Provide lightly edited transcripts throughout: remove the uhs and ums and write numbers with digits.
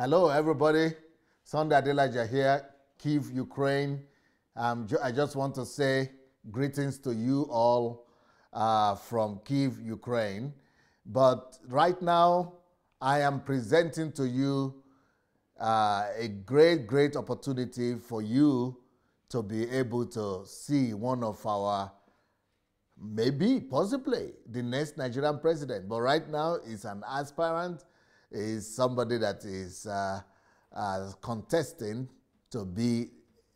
Hello, everybody. Sunday Adelaja here, Kyiv, Ukraine. I just want to say greetings to you all from Kyiv, Ukraine. But right now, I am presenting to you a great opportunity for you to be able to see one of our, maybe, possibly, the next Nigerian president. But right now, he's an aspirant, is somebody that is contesting to be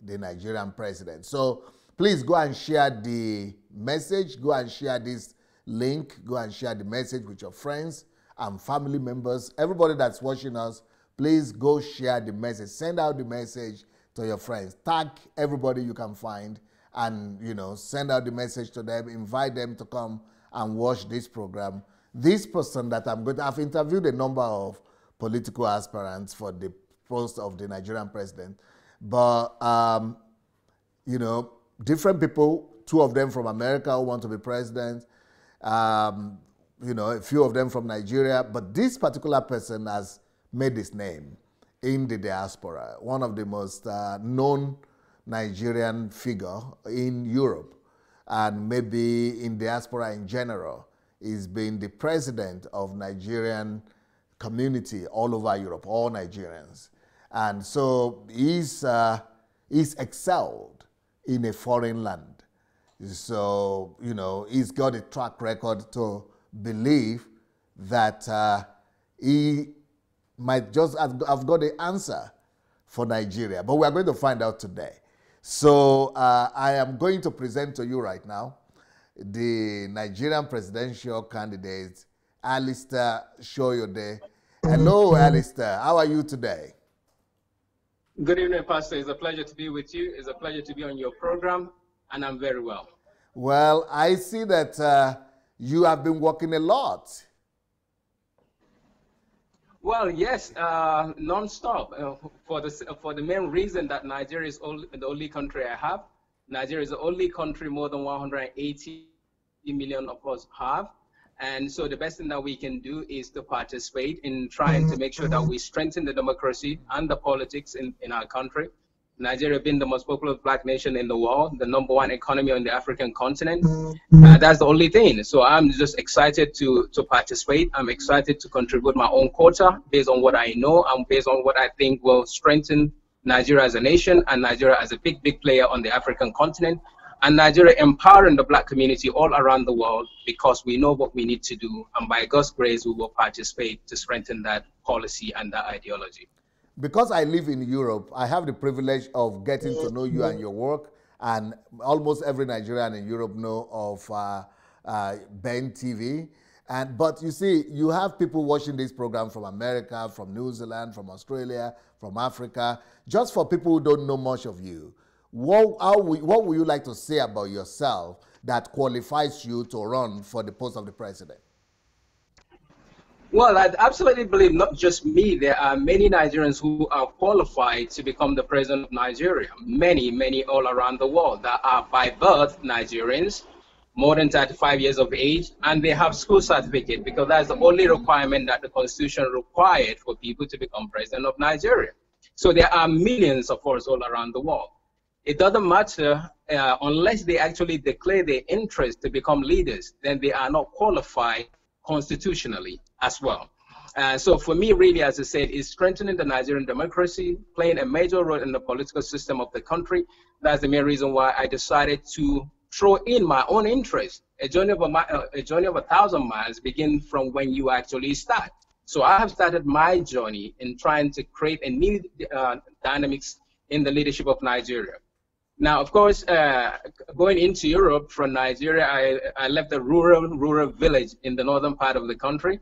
the Nigerian president. So please go and share the message, go and share this link, go and share the message with your friends and family members. Everybody that's watching us, please go share the message. Send out the message to your friends. Tag everybody you can find and, send out the message to them. Invite them to come and watch this program. This person that I've interviewed a number of political aspirants for the post of the Nigerian president. But, different people, two of them from America who want to be president, a few of them from Nigeria. But this particular person has made his name in the diaspora, one of the most known Nigerian figure in Europe and maybe in diaspora in general. He's been the president of Nigerian community all over Europe, all Nigerians. And so he's excelled in a foreign land. So, he's got a track record to believe that he might just have got the answer for Nigeria. But we are going to find out today. So I am going to present to you right now the Nigerian presidential candidate, Alistair Soyode. Hello, Alistair. How are you today? Good evening, Pastor. It's a pleasure to be with you. It's a pleasure to be on your program, and I'm very well. Well, I see that you have been working a lot. Well, yes, non-stop. For the main reason that Nigeria is the only country I have. Nigeria is the only country more than 180 million of us have. And so the best thing that we can do is to participate in trying to make sure that we strengthen the democracy and the politics in our country. Nigeria being the most populous black nation in the world, the #1 economy on the African continent. That's the only thing. So I'm just excited to participate. I'm excited to contribute my own quota based on what I know and based on what I think will strengthen Nigeria as a nation and Nigeria as a big player on the African continent, and Nigeria empowering the black community all around the world, because we know what we need to do, and by God's grace we will participate to strengthen that policy and that ideology. Because I live in Europe, I have the privilege of getting to know you and your work, and almost every Nigerian in Europe know of Ben TV. But you see, you have people watching this program from America, from New Zealand, from Australia, from Africa. Just for people who don't know much of you, what would you like to say about yourself that qualifies you to run for the post of the president? Well, I absolutely believe not just me. There are many Nigerians who are qualified to become the president of Nigeria. Many all around the world that are by birth Nigerians, more than 35 years of age, and they have school certificate, because that's the only requirement that the Constitution required for people to become president of Nigeria. So there are millions of us all around the world. It doesn't matter unless they actually declare their interest to become leaders, then they are not qualified constitutionally as well. So for me, really, as I said, is strengthening the Nigerian democracy, playing a major role in the political system of the country. That's the main reason why I decided to throw in my own interest. A journey of 1,000 miles begins from when you actually start. So I have started my journey in trying to create a new dynamics in the leadership of Nigeria. Now, of course, going into Europe from Nigeria, I left a rural village in the northern part of the country,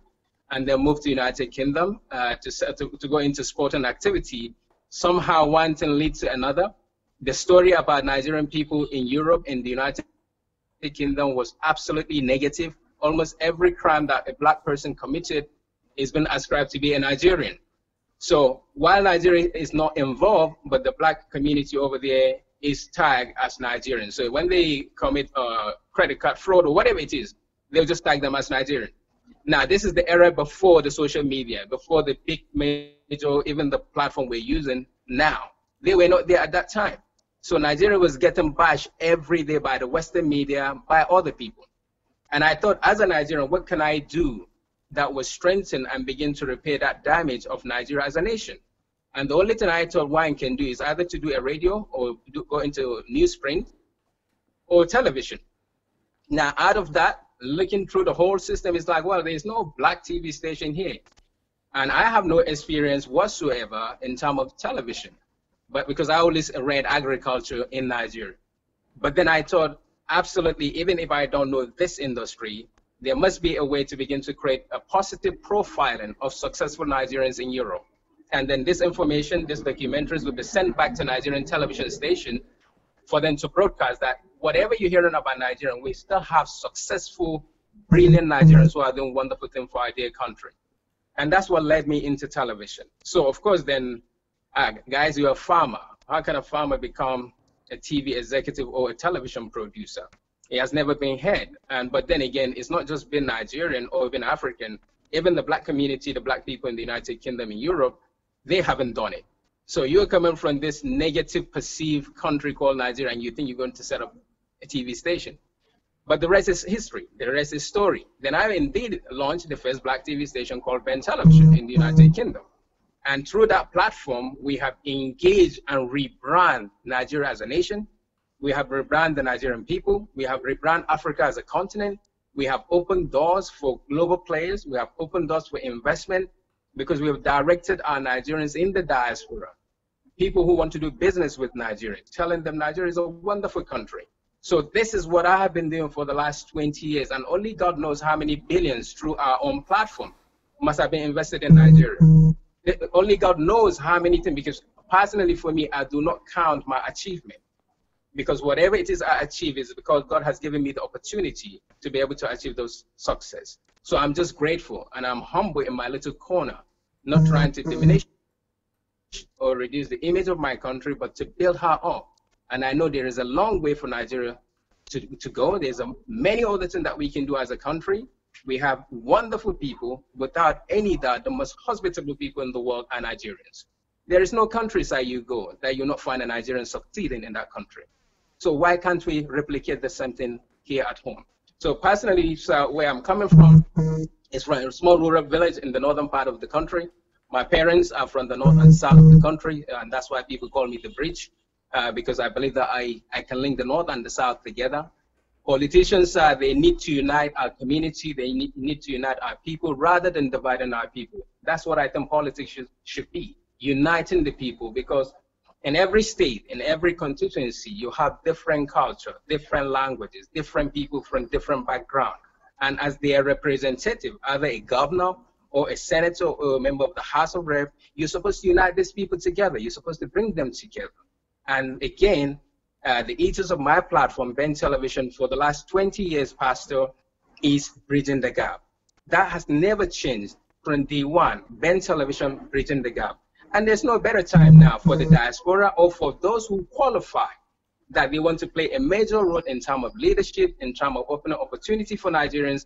and then moved to United Kingdom to go into sport and activity. Somehow one thing leads to another. The story about Nigerian people in Europe, in the United Kingdom, was absolutely negative. Almost every crime that a black person committed is been ascribed to be a Nigerian. So while Nigeria is not involved, but the black community over there is tagged as Nigerian. So when they commit credit card fraud or whatever it is, they'll just tag them as Nigerian. Now, this is the era before the social media, before the big major, even the platform we're using now. They were not there at that time. So Nigeria was getting bashed every day by the Western media, by other people. And I thought, as a Nigerian, what can I do that will strengthen and begin to repair that damage of Nigeria as a nation? And the only thing I thought one can do is either to do a radio or go into newsprint or television. Now, out of that, looking through the whole system, it's like, well, there's no black TV station here. And I have no experience whatsoever in terms of television, but because I always read agriculture in Nigeria. But then I thought, absolutely, even if I don't know this industry, there must be a way to begin to create a positive profiling of successful Nigerians in Europe. And then this information, these documentaries will be sent back to Nigerian television station for them to broadcast that whatever you're hearing about Nigeria, we still have successful, brilliant Nigerians who are doing wonderful things for our dear country. And that's what led me into television. So of course then, guys, you're a farmer. How can a farmer become a TV executive or a television producer? It has never been heard. But then again, it's not just been Nigerian or even African. Even the black community, the black people in the United Kingdom, in Europe, they haven't done it. So you're coming from this negative perceived country called Nigeria and you think you're going to set up a TV station. But the rest is history. The rest is story. Then I indeed launched the first black TV station called Ben Television in the United Kingdom. And through that platform, we have engaged and rebranded Nigeria as a nation. We have rebranded the Nigerian people. We have rebranded Africa as a continent. We have opened doors for global players. We have opened doors for investment because we have directed our Nigerians in the diaspora, people who want to do business with Nigeria, telling them Nigeria is a wonderful country. So this is what I have been doing for the last 20 years, and only God knows how many billions through our own platform must have been invested in Nigeria. Only God knows how many things, because personally for me, I do not count my achievement. Because whatever it is I achieve is because God has given me the opportunity to be able to achieve those success. So I'm just grateful and I'm humble in my little corner, not trying to diminish or reduce the image of my country, but to build her up. And I know there is a long way for Nigeria to go. There's many other things that we can do as a country. We have wonderful people. Without any doubt, the most hospitable people in the world are Nigerians. There is no countryside you go that you'll not find a Nigerian succeeding in that country. So why can't we replicate the same thing here at home? So personally, where I'm coming from is from a small rural village in the northern part of the country. My parents are from the north and south of the country, and that's why people call me the bridge, because I believe that I can link the north and the south together. Politicians, they need to unite our community, they need to unite our people rather than dividing our people. That's what I think politics should be, uniting the people, because in every state, in every constituency, you have different culture, different languages, different people from different backgrounds. And as their representative, either a governor or a senator or a member of the House of Rep, you're supposed to unite these people together. You're supposed to bring them together. And again, the ethos of my platform, Ben Television, for the last 20 years, Pastor, is bridging the gap. That has never changed from day one. Ben Television, bridging the gap. And there's no better time now for the diaspora or for those who qualify that they want to play a major role in terms of leadership, in terms of opening opportunity for Nigerians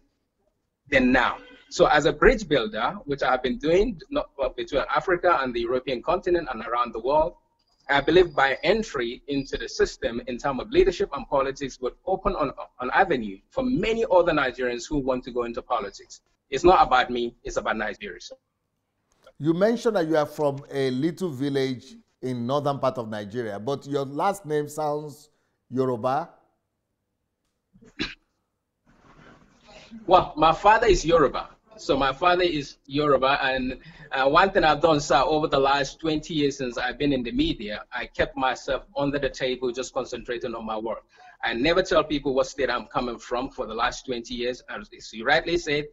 than now. So as a bridge builder, which I have been doing between Africa and the European continent and around the world, I believe by entry into the system in terms of leadership and politics would open an avenue for many other Nigerians who want to go into politics. It's not about me, it's about Nigeria. You mentioned that you are from a little village in northern part of Nigeria, but your last name sounds Yoruba. Well, my father is Yoruba. So my father is Yoruba, and one thing I've done, sir, over the last 20 years since I've been in the media, I kept myself under the table, just concentrating on my work. I never tell people what state I'm coming from for the last 20 years. As you rightly said,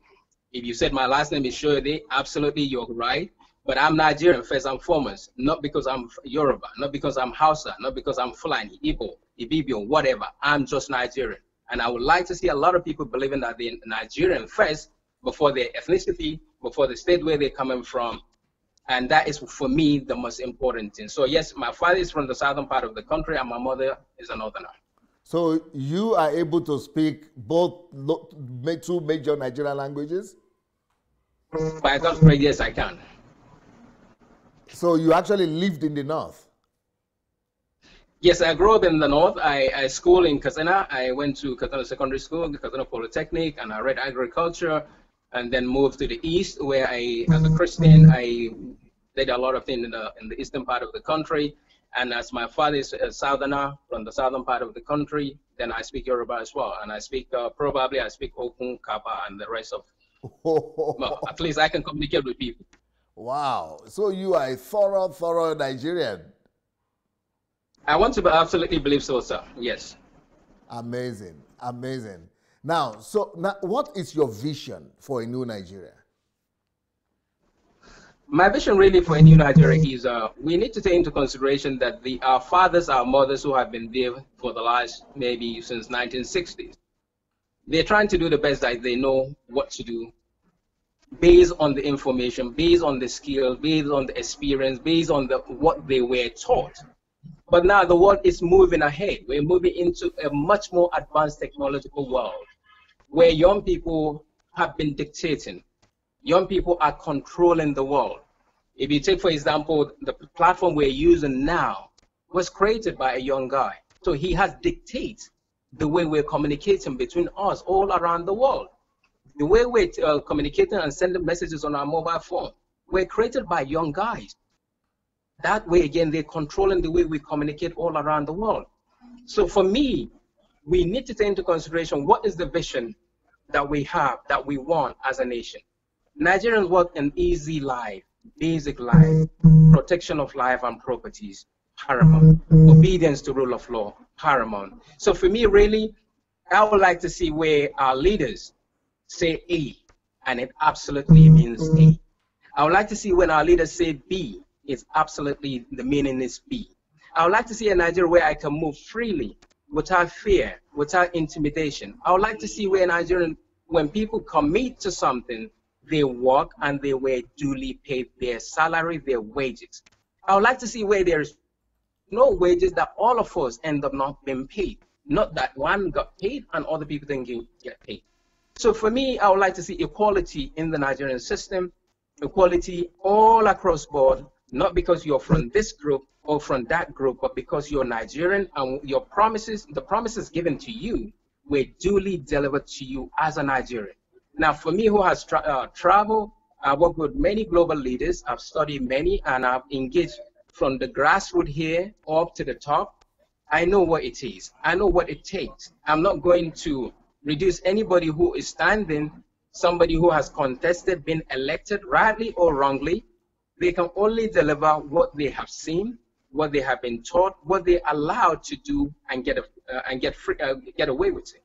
if you said my last name is Soyode, absolutely, you're right. But I'm Nigerian first and foremost, not because I'm Yoruba, not because I'm Hausa, not because I'm Fulani, Igbo, Ibibio, whatever. I'm just Nigerian. And I would like to see a lot of people believing that they're Nigerian first, before their ethnicity, before the state where they're coming from. And that is, for me, the most important thing. So yes, my father is from the southern part of the country, and my mother is a northerner. So you are able to speak both two major Nigerian languages? By God's grace, yes, I can. So you actually lived in the north? Yes, I grew up in the north. I schooled in Katsina. I went to Katsina Secondary School, the Katsina Polytechnic, and I read agriculture, and then moved to the east, where as a Christian, I did a lot of things in the eastern part of the country. And as my father is a southerner from the southern part of the country, then I speak Yoruba as well. And I speak, probably I speak Okun, Kapa, and the rest of, well, at least I can communicate with people. Wow. So you are a thorough Nigerian. I want to absolutely believe so, sir. Yes. Amazing. Amazing. Now, what is your vision for a new Nigeria? My vision really for a new Nigeria is we need to take into consideration that our fathers, our mothers who have been there for the last maybe since 1960s, they're trying to do the best that they know what to do based on the information, based on the skill, based on the experience, based on what they were taught. But now the world is moving ahead. We're moving into a much more advanced technological world where young people have been dictating. Young people are controlling the world. If you take, for example, the platform we're using now was created by a young guy. So he has dictated the way we're communicating between us all around the world. The way we're communicating and sending messages on our mobile phone were created by young guys. That way, again, they're controlling the way we communicate all around the world. So for me, we need to take into consideration what is the vision that we have, that we want as a nation. Nigerians want an easy life, basic life, protection of life and properties, paramount. Obedience to rule of law, paramount. So for me, really, I would like to see where our leaders say A, and it absolutely means A. I would like to see when our leaders say B, it's absolutely, the meaning is B. I would like to see a Nigeria where I can move freely, without fear, without intimidation. I would like to see where Nigerian, when people commit to something, they work and they were duly paid their salary, their wages. I would like to see where there's no wages that all of us end up not being paid. Not that one got paid and other people didn't get paid. So for me, I would like to see equality in the Nigerian system, equality all across board, not because you're from this group or from that group, but because you're Nigerian and your promises, the promises given to you were duly delivered to you as a Nigerian. Now, for me, who has traveled, I work with many global leaders, I've studied many, and I've engaged from the grassroots here up to the top. I know what it is. I know what it takes. I'm not going to reduce anybody who is standing, somebody who has contested, been elected, rightly or wrongly. They can only deliver what they have seen, what they have been taught, what they're allowed to do, and get away with it.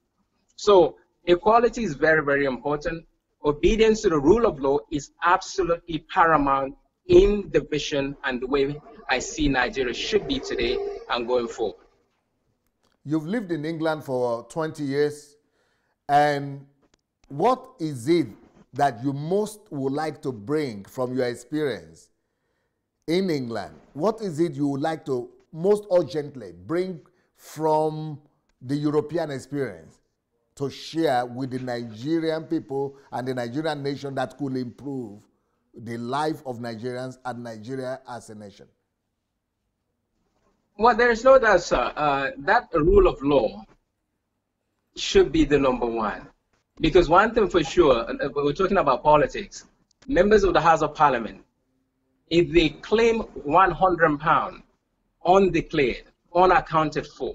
So equality is very, very important. Obedience to the rule of law is absolutely paramount in the vision and the way I see Nigeria should be today and going forward. You've lived in England for 20 years, and what is it that you most would like to bring from your experience in England? What is it you would like to most urgently bring from the European experience to share with the Nigerian people and the Nigerian nation that could improve the life of Nigerians and Nigeria as a nation? Well, there is no doubt, sir, that rule of law should be the number one. Because one thing for sure, we're talking about politics, members of the House of Parliament, if they claim £100 undeclared, unaccounted for,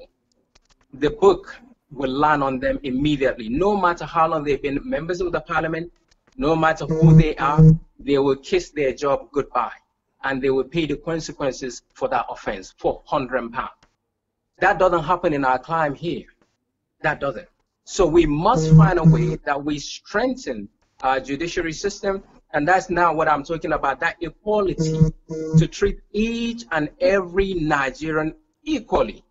the book will land on them immediately. No matter how long they've been members of the Parliament, no matter who they are, they will kiss their job goodbye, and they will pay the consequences for that offense for £100. That doesn't happen in our climate here. That doesn't. So we must find a way that we strengthen our judiciary system, and that's now what I'm talking about, that equality, to treat each and every Nigerian equally,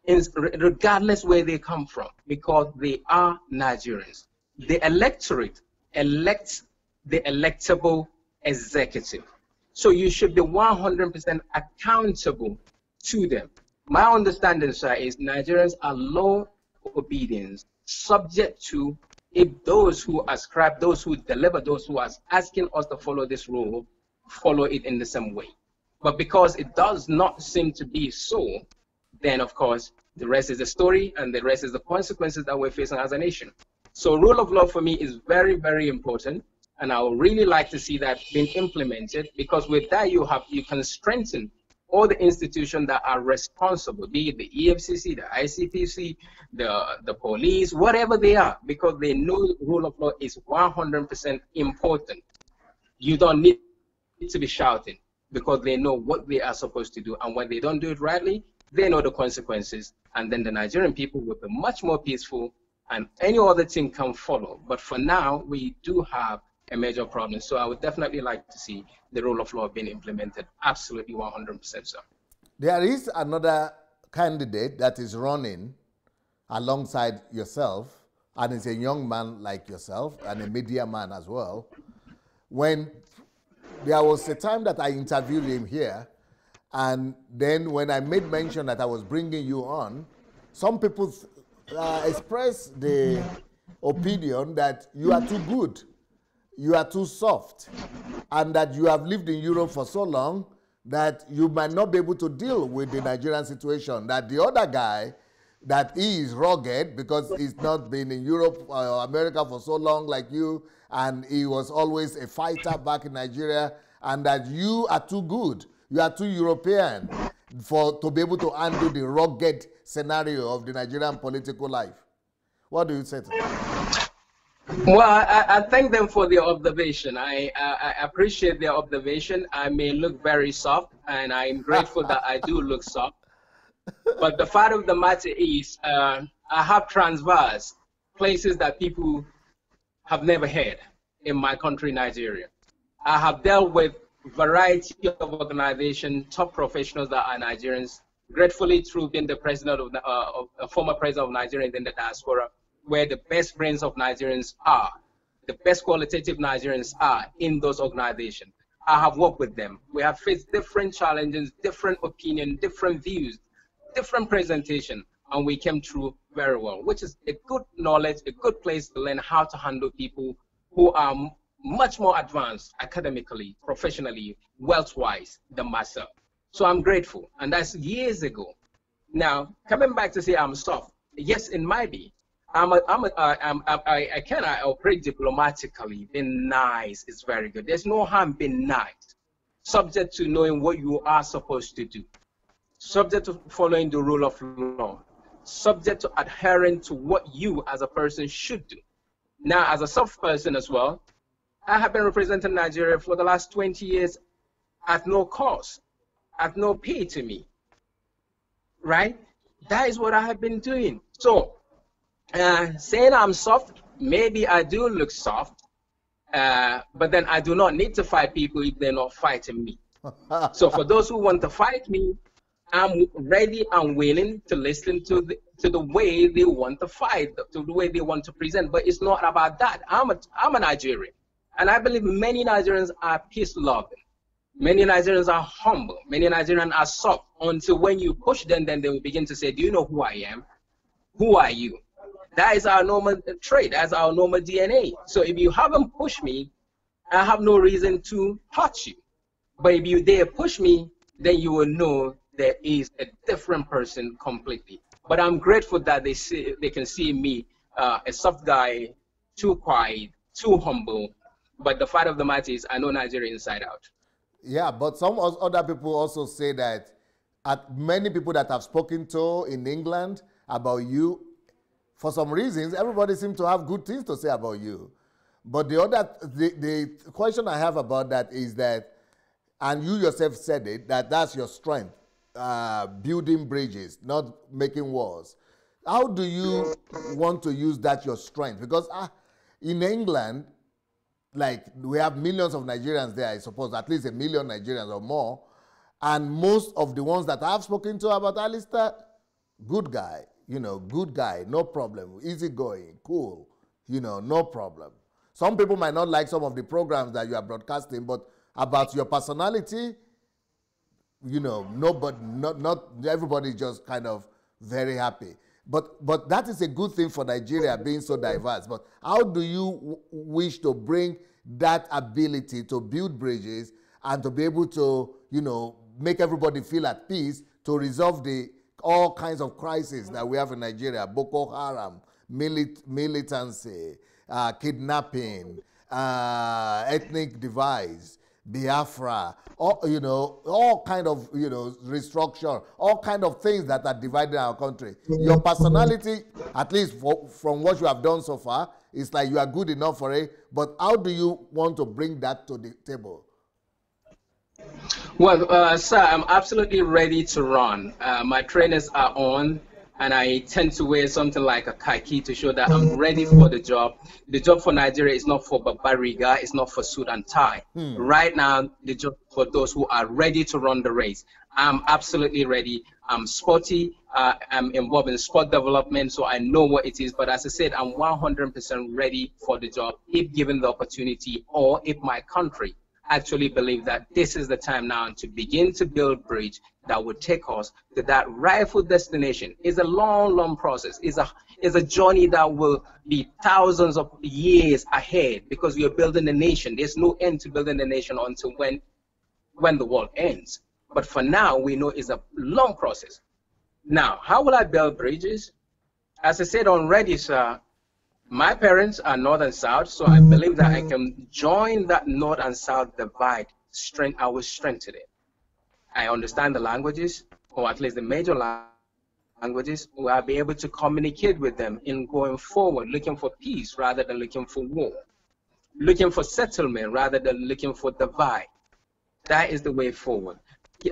regardless where they come from, because they are Nigerians. The electorate elects the electable executive. So you should be 100% accountable to them. My understanding, sir, is Nigerians are law obedience, subject to if those who ascribe, those who deliver, those who are asking us to follow this rule, follow it in the same way. But because it does not seem to be so, then of course, the rest is the story and the rest is the consequences that we're facing as a nation. So rule of law for me is very, very important. And I would really like to see that being implemented, because with that you can strengthen all the institutions that are responsible, be it the EFCC, the ICPC, the police, whatever they are, because they know rule of law is 100% important. You don't need to be shouting, because they know what they are supposed to do, and when they don't do it rightly, they know the consequences, and then the Nigerian people will be much more peaceful, and any other thing can follow. But for now, we do have a major problem. So I would definitely like to see the rule of law being implemented absolutely 100%. So there is another candidate that is running alongside yourself, and is a young man like yourself and a media man as well. When there was a time that I interviewed him here, and then when I made mention that I was bringing you on, some people expressed the opinion that you are too good, you are too soft, and that you have lived in Europe for so long that you might not be able to deal with the Nigerian situation. That the other guy, that he is rugged because he's not been in Europe or America for so long like you, and he was always a fighter back in Nigeria, and that you are too good, you are too European to be able to handle the rugged scenario of the Nigerian political life. What do you say to that? Well, I thank them for their observation. I appreciate their observation. I may look very soft, and I'm grateful that I do look soft. But the fact of the matter is, I have transversed places that people have never heard in my country, Nigeria. I have dealt with a variety of organizations, top professionals that are Nigerians, gratefully through being the president of a former president of Nigeria in the diaspora, where the best brains of Nigerians are, the best qualitative Nigerians are in those organizations. I have worked with them. We have faced different challenges, different opinions, different views, different presentation, and we came through very well, which is a good knowledge, a good place to learn how to handle people who are much more advanced academically, professionally, wealth-wise than myself. So I'm grateful, and that's years ago. Now, coming back to say I'm soft, yes, it might be. I can operate diplomatically. Being nice is very good. There's no harm being nice, subject to knowing what you are supposed to do, subject to following the rule of law, subject to adhering to what you as a person should do. Now, as a soft person as well, I have been representing Nigeria for the last 20 years at no cost, at no pay to me, right? That is what I have been doing. So, saying I'm soft, maybe I do look soft, but then I do not need to fight people if they're not fighting me. So for those who want to fight me, I'm ready and willing to listen to the way they want to fight, to the way they want to present. But it's not about that. I'm a Nigerian, and I believe many Nigerians are peace-loving. Many Nigerians are humble. Many Nigerians are soft. Until when you push them, then they will begin to say, do you know who I am? Who are you? That is our normal trait. That's our normal DNA. So if you haven't pushed me, I have no reason to hurt you. But if you dare push me, then you will know there is a different person completely. But I'm grateful that they can see me, a soft guy, too quiet, too humble. But the fact of the matter is, I know Nigeria inside out. Yeah, but some other people also say that many people that I've spoken to in England about you, for some reasons, everybody seems to have good things to say about you. But the question I have about that is that, and you yourself said it, that's your strength, building bridges, not making walls. How do you want to use that, your strength? Because in England, like, we have millions of Nigerians there, I suppose, at least 1 million Nigerians or more. And most of the ones that I've spoken to about Alistair, good guy, good guy, no problem, easygoing, cool, no problem. Some people might not like some of the programs that you are broadcasting, but about your personality, not everybody is just kind of very happy. But that is a good thing for Nigeria being so diverse. But how do you wish to bring that ability to build bridges and to be able to, you know, make everybody feel at peace to resolve the all kinds of crises that we have in Nigeria? Boko Haram, militancy, kidnapping, ethnic divides, Biafra, all kind of, restructure, all kind of things that are dividing our country. Your personality, at least from what you have done so far, is like you are good enough for it. But how do you want to bring that to the table? Well, sir, I'm absolutely ready to run. My trainers are on, and I tend to wear something like a khaki to show that I'm ready for the job. The job for Nigeria is not for Barbariga, it's not for suit and tie. Right now, the job for those who are ready to run the race. I'm absolutely ready. I'm sporty. I'm involved in sport development, so I know what it is. But as I said, I'm 100% ready for the job if given the opportunity, or if my country actually believe that this is the time now to begin to build bridge that would take us to that rightful destination. It's a long process. It's a journey that will be thousands of years ahead, because we are building a nation. There's no end to building a nation until when the world ends. But for now, we know it's a long process. Now, how will I build bridges? As I said already, sir, my parents are North and South, so I believe that I can join that North and South divide. I will strengthen it. I understand the languages, or at least the major languages, where I'll be able to communicate with them in going forward, looking for peace rather than looking for war, looking for settlement rather than looking for divide. That is the way forward.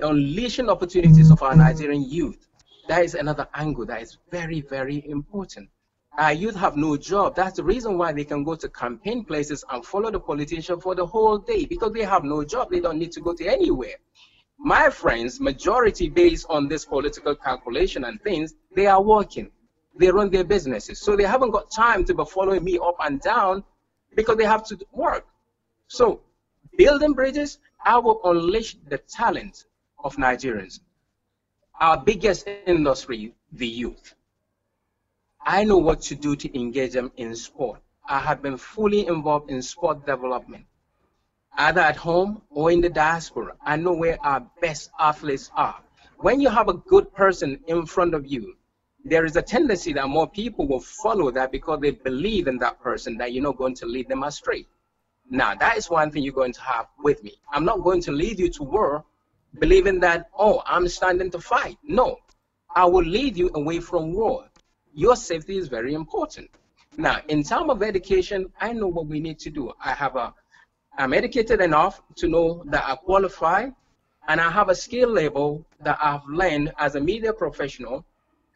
Unleashing opportunities of our Nigerian youth, that is another angle that is very, very important. Our youth have no job. That's the reason why they can go to campaign places and follow the politician for the whole day, because they have no job. They don't need to go to anywhere. My friends, majority based on this political calculation and things, they are working. They run their businesses. So they haven't got time to be following me up and down because they have to work. So building bridges, I will unleash the talent of Nigerians. Our biggest industry, the youth. I know what to do to engage them in sport. I have been fully involved in sport development, either at home or in the diaspora. I know where our best athletes are. When you have a good person in front of you, there is a tendency that more people will follow that because they believe in that person, that you're not going to lead them astray. Now, that is one thing you're going to have with me. I'm not going to lead you to war believing that, oh, I'm standing to fight. No, I will lead you away from war. Your safety is very important. Now, in terms of education, I know what we need to do. I'm educated enough to know that I qualify, and I have a skill level that I've learned as a media professional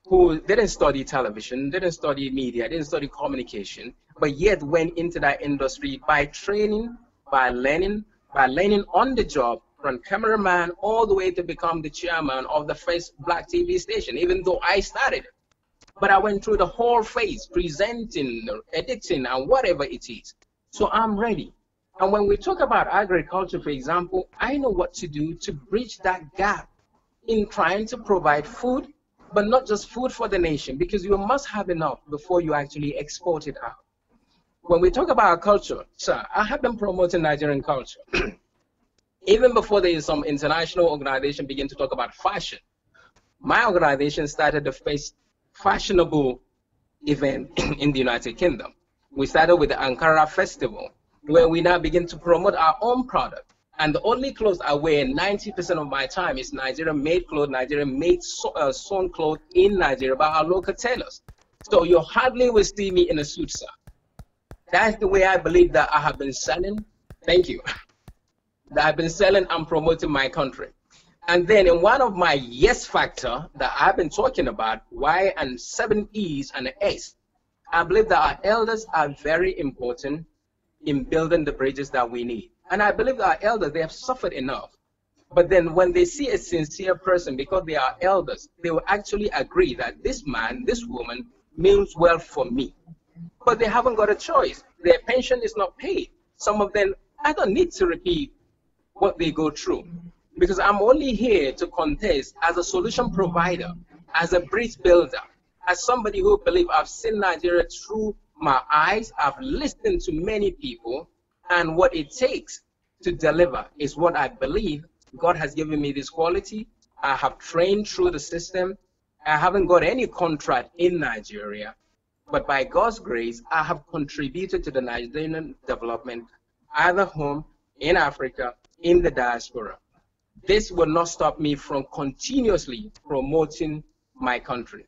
who didn't study television, didn't study media, didn't study communication, but yet went into that industry by training, by learning on the job, from cameraman all the way to become the chairman of the first Black TV station, even though I started it. But I went through the whole phase, presenting, editing, and whatever it is. So I'm ready. And when we talk about agriculture, for example, I know what to do to bridge that gap in trying to provide food, but not just food for the nation, because you must have enough before you actually export it out. When we talk about culture, sir, I have been promoting Nigerian culture. Even before there is some international organization begin to talk about fashion, my organization started the first fashionable event in the United Kingdom. We started with the Ankara Festival, where we now begin to promote our own product. And the only clothes I wear 90% of my time is Nigerian-made clothes, Nigerian-made sewn clothes in Nigeria by our local tailors. So you hardly will see me in a suit, sir. That's the way I believe that I have been selling. Thank you. That I've been selling and promoting my country. And then in one of my yes factor that I've been talking about, Y and 7 E's and an S, I believe that our elders are very important in building the bridges that we need. And I believe that our elders, they have suffered enough. But then when they see a sincere person, because they are elders, they will actually agree that this man, this woman means well for me. But they haven't got a choice. Their pension is not paid. Some of them, I don't need to repeat what they go through, because I'm only here to contest as a solution provider, as a bridge builder, as somebody who believes I've seen Nigeria through my eyes, I've listened to many people, and what it takes to deliver is what I believe. God has given me this quality. I have trained through the system. I haven't got any contract in Nigeria, but by God's grace, I have contributed to the Nigerian development, either home, in Africa, in the diaspora. This will not stop me from continuously promoting my country,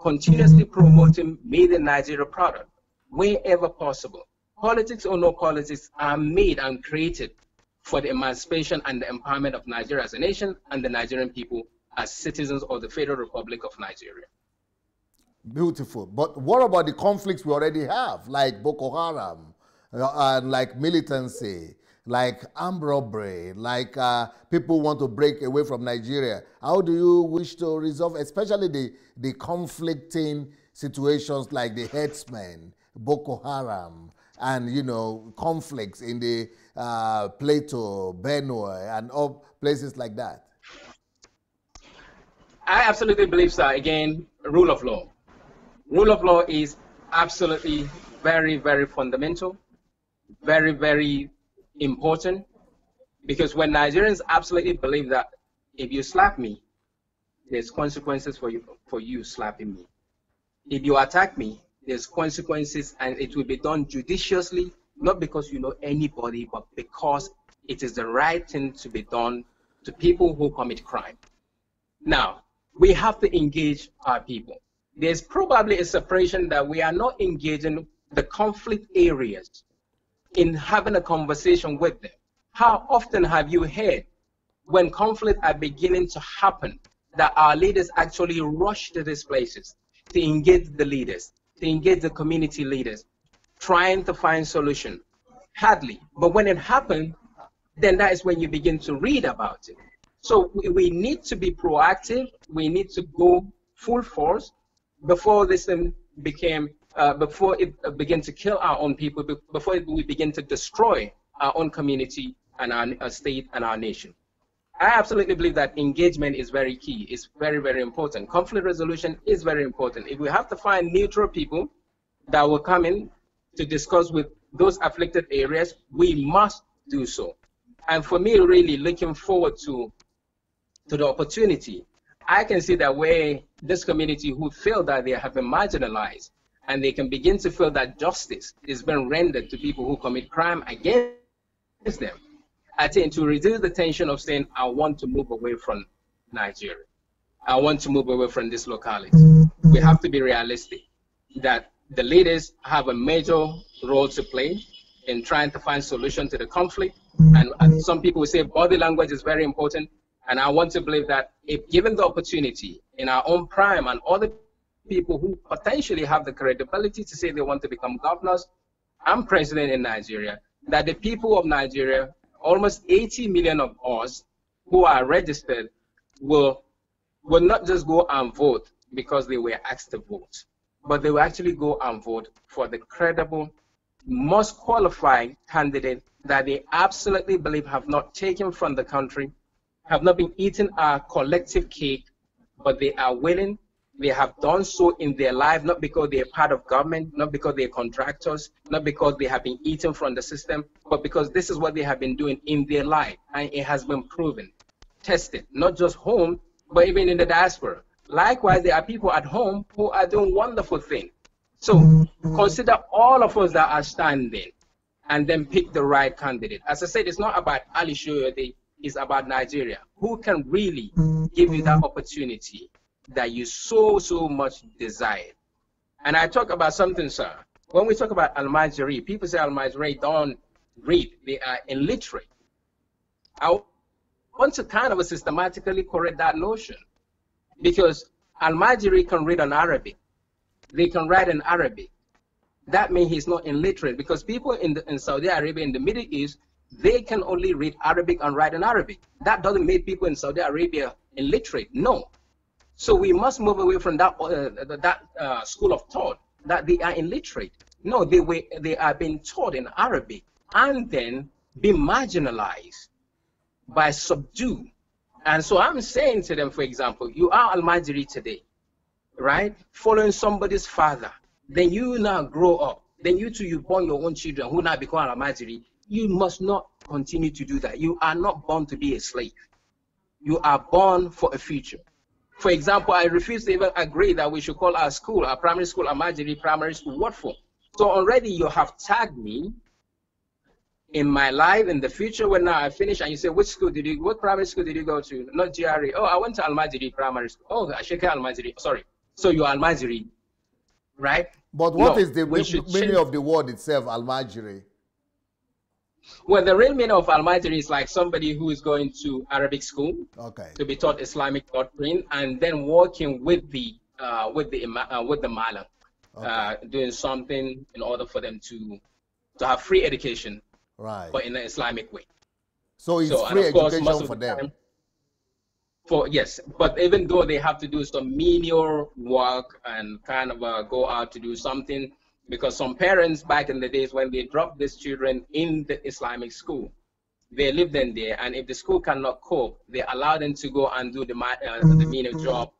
continuously promoting made in Nigeria product wherever possible. Politics or no politics are made and created for the emancipation and the empowerment of Nigeria as a nation and the Nigerian people as citizens of the Federal Republic of Nigeria. Beautiful. But what about the conflicts we already have, like Boko Haram, and like militancy, like armed robbery, like people want to break away from Nigeria? How do you wish to resolve, especially the conflicting situations like the herdsmen, Boko Haram, and, you know, conflicts in the Plateau, Benue, and all places like that? I absolutely believe, sir, again, rule of law. Rule of law is absolutely very, very fundamental, very, very important, because when Nigerians absolutely believe that if you slap me, there's consequences for you slapping me. If you attack me, there's consequences, and it will be done judiciously, not because you know anybody, but because it is the right thing to be done to people who commit crime. Now, we have to engage our people. There's probably a separation that we are not engaging the conflict areas in having a conversation with them. How often have you heard when conflicts are beginning to happen that our leaders actually rush to these places to engage the leaders, to engage the community leaders, trying to find solution? Hardly. But when it happens, then that is when you begin to read about it. So we need to be proactive. We need to go full force before this thing became, before it began to kill our own people, before we begin to destroy our own community and our state and our nation. I absolutely believe that engagement is very key. It's very, very important. Conflict resolution is very important. If we have to find neutral people that will come in to discuss with those afflicted areas, we must do so. And for me, really looking forward to the opportunity, I can see that where this community who feel that they have been marginalized, and they can begin to feel that justice is being rendered to people who commit crime against them, I think to reduce the tension of saying, I want to move away from Nigeria, I want to move away from this locality. We have to be realistic that the leaders have a major role to play in trying to find solution to the conflict. And some people will say body language is very important. And I want to believe that if given the opportunity in our own prime and other people who potentially have the credibility to say they want to become governors and president in Nigeria, that the people of Nigeria, almost 80 million of us who are registered, will not just go and vote because they were asked to vote, but they will actually go and vote for the credible, most qualified candidate that they absolutely believe have not taken from the country, have not been eating our collective cake, but they are willing. They have done so in their life, not because they are part of government, not because they are contractors, not because they have been eating from the system, but because this is what they have been doing in their life. And it has been proven, tested, not just home, but even in the diaspora. Likewise, there are people at home who are doing wonderful things. So consider all of us that are standing and then pick the right candidate. As I said, it's not about Ali Soyode. Is about Nigeria. Who can really give you that opportunity that you so much desire? And I talk about something, sir. When we talk about Al-Majiri, people say Al-Majiri don't read. They are illiterate. I want to kind of systematically correct that notion, because Al-Majiri can read in Arabic. They can write in Arabic. That means he's not illiterate, because people in Saudi Arabia, in the Middle East, they can only read Arabic and write in Arabic. That doesn't make people in Saudi Arabia illiterate. No. So we must move away from that school of thought that they are illiterate. No, they are being taught in Arabic and then be marginalized by subdue. And so I'm saying to them, for example, you are Al-Majiri today, right? Following somebody's father. Then you now grow up. Then you too, you born your own children who now become Almajiri. You must not continue to do that. You are not born to be a slave. You are born for a future. For example, I refuse to even agree that we should call our school, our primary school, Almajiri Primary School. What for? So already you have tagged me in my life in the future when now I finish and you say, what primary school did you go to? Not GRE. Oh, I went to Almajiri Primary School. Oh, Ashika Almajiri. Sorry. So you're Almajiri, right? But what is the meaning of the word itself, Almajiri? Well, the real meaning of Almajiri is like somebody who is going to Arabic school to be taught Islamic doctrine and then working with the Malam, doing something in order for them to have free education. Right. But in an Islamic way. So it's free education for them. Yes, but even though they have to do some menial work and kind of go out to do something, because some parents back in the days when they dropped these children in the Islamic school, they lived in there, and if the school cannot cope, they allow them to go and do the menial job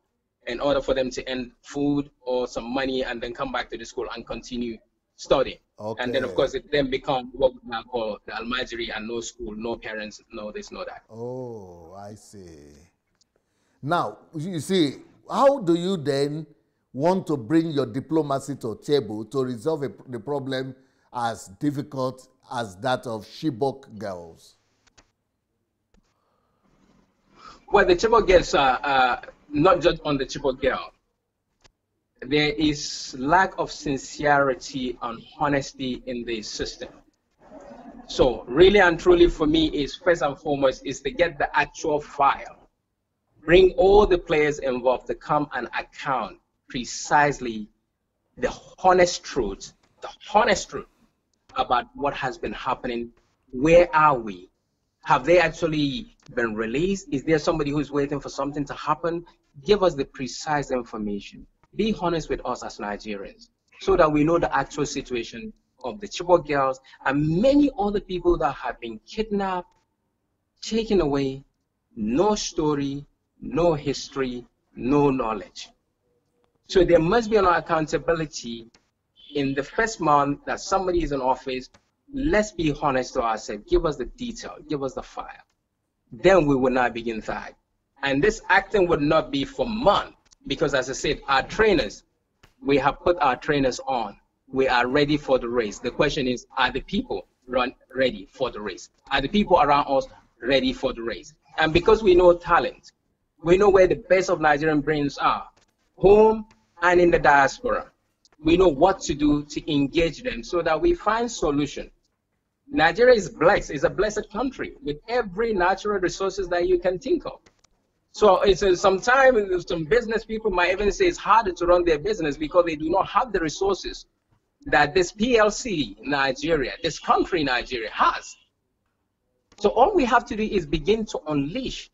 in order for them to earn food or some money and then come back to the school and continue studying. Okay. And then, of course, it then becomes what we now call the Almajiri, and no school, no parents, no this, no that. Oh, I see. Now, you see, how do you then want to bring your diplomacy to the table to resolve the problem as difficult as that of Chibok girls? Well, the Chibok girls are not just on the Chibok girl. There is lack of sincerity and honesty in the system. So really and truly for me is first and foremost is to get the actual file. Bring all the players involved to come and account precisely the honest truth about what has been happening. Where are we? Have they actually been released? Is there somebody who's waiting for something to happen? Give us the precise information. Be honest with us as Nigerians so that we know the actual situation of the Chibok girls and many other people that have been kidnapped, taken away, no story, no history, no knowledge. So there must be an accountability in the first month that somebody is in office. Let's be honest to ourselves. Give us the detail, give us the file. Then we will now begin that. And this acting would not be for months. Because as I said, our trainers, we have put our trainers on. We are ready for the race. The question is, are the people ready for the race? Are the people around us ready for the race? And because we know talent, we know where the best of Nigerian brains are, home and in the diaspora. We know what to do to engage them so that we find solutions. Nigeria is blessed, it's a blessed country with every natural resources that you can think of. So it's sometimes some business people might even say it's harder to run their business because they do not have the resources that this PLC Nigeria, this country Nigeria has. So all we have to do is begin to unleash,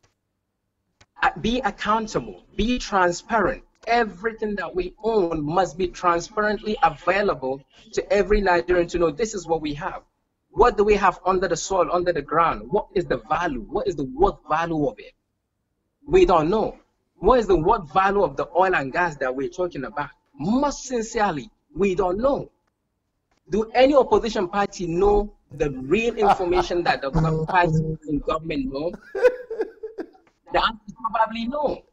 be accountable, be transparent. Everything that we own must be transparently available to every Nigerian to know this is what we have. What do we have under the soil, under the ground? What is the value? What is the worth value of it? We don't know. What is the worth value of the oil and gas that we're talking about? Most sincerely, we don't know. Do any opposition party know the real information that the party in government know? The answer is probably no.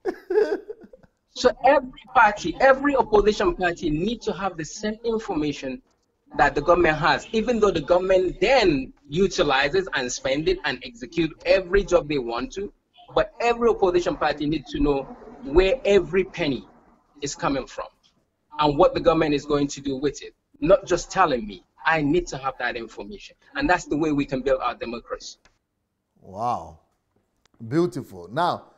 So every party, every opposition party needs to have the same information that the government has, even though the government then utilizes and spend it and execute every job they want to. But every opposition party needs to know where every penny is coming from and what the government is going to do with it. Not just telling me. I need to have that information. And that's the way we can build our democracy. Wow. Beautiful. Now,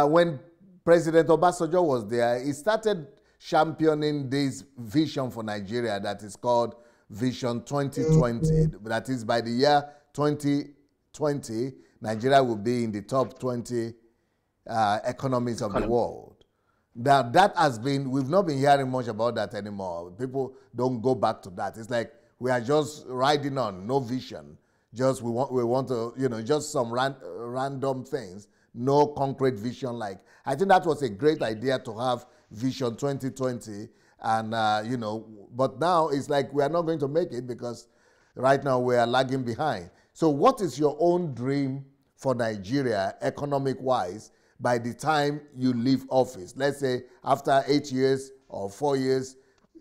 when President Obasanjo was there, he started championing this vision for Nigeria that is called Vision 2020. That is, by the year 2020, Nigeria will be in the top 20 economies of the world. Now, that has been, we've not been hearing much about that anymore. People don't go back to that. It's like we are just riding on, no vision. Just we want to, just some random things, no concrete vision. Like, I think that was a great idea to have Vision 2020, and you know, but now it's like we are not going to make it because right now we are lagging behind. So what is your own dream for Nigeria, economic-wise, by the time you leave office? Let's say after 8 years or 4 years,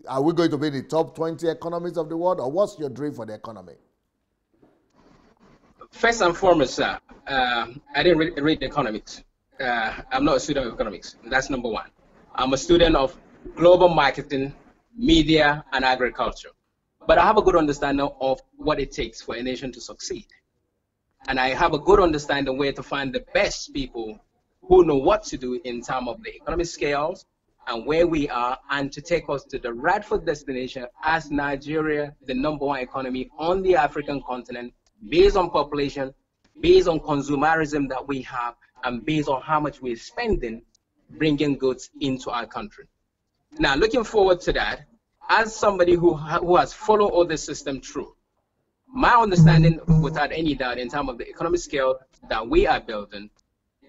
are we going to be in the top 20 economies of the world, or what's your dream for the economy? First and foremost, sir, I didn't read economics. I'm not a student of economics. That's number one. I'm a student of global marketing, media, and agriculture. But I have a good understanding of what it takes for a nation to succeed. And I have a good understanding where to find the best people who know what to do in terms of the economic scales and where we are, and to take us to the rightful destination as Nigeria, the #1 economy on the African continent, based on population, based on consumerism that we have, and based on how much we're spending bringing goods into our country. Now, looking forward to that, as somebody who has followed all the system through, my understanding, without any doubt, in terms of the economic scale that we are building,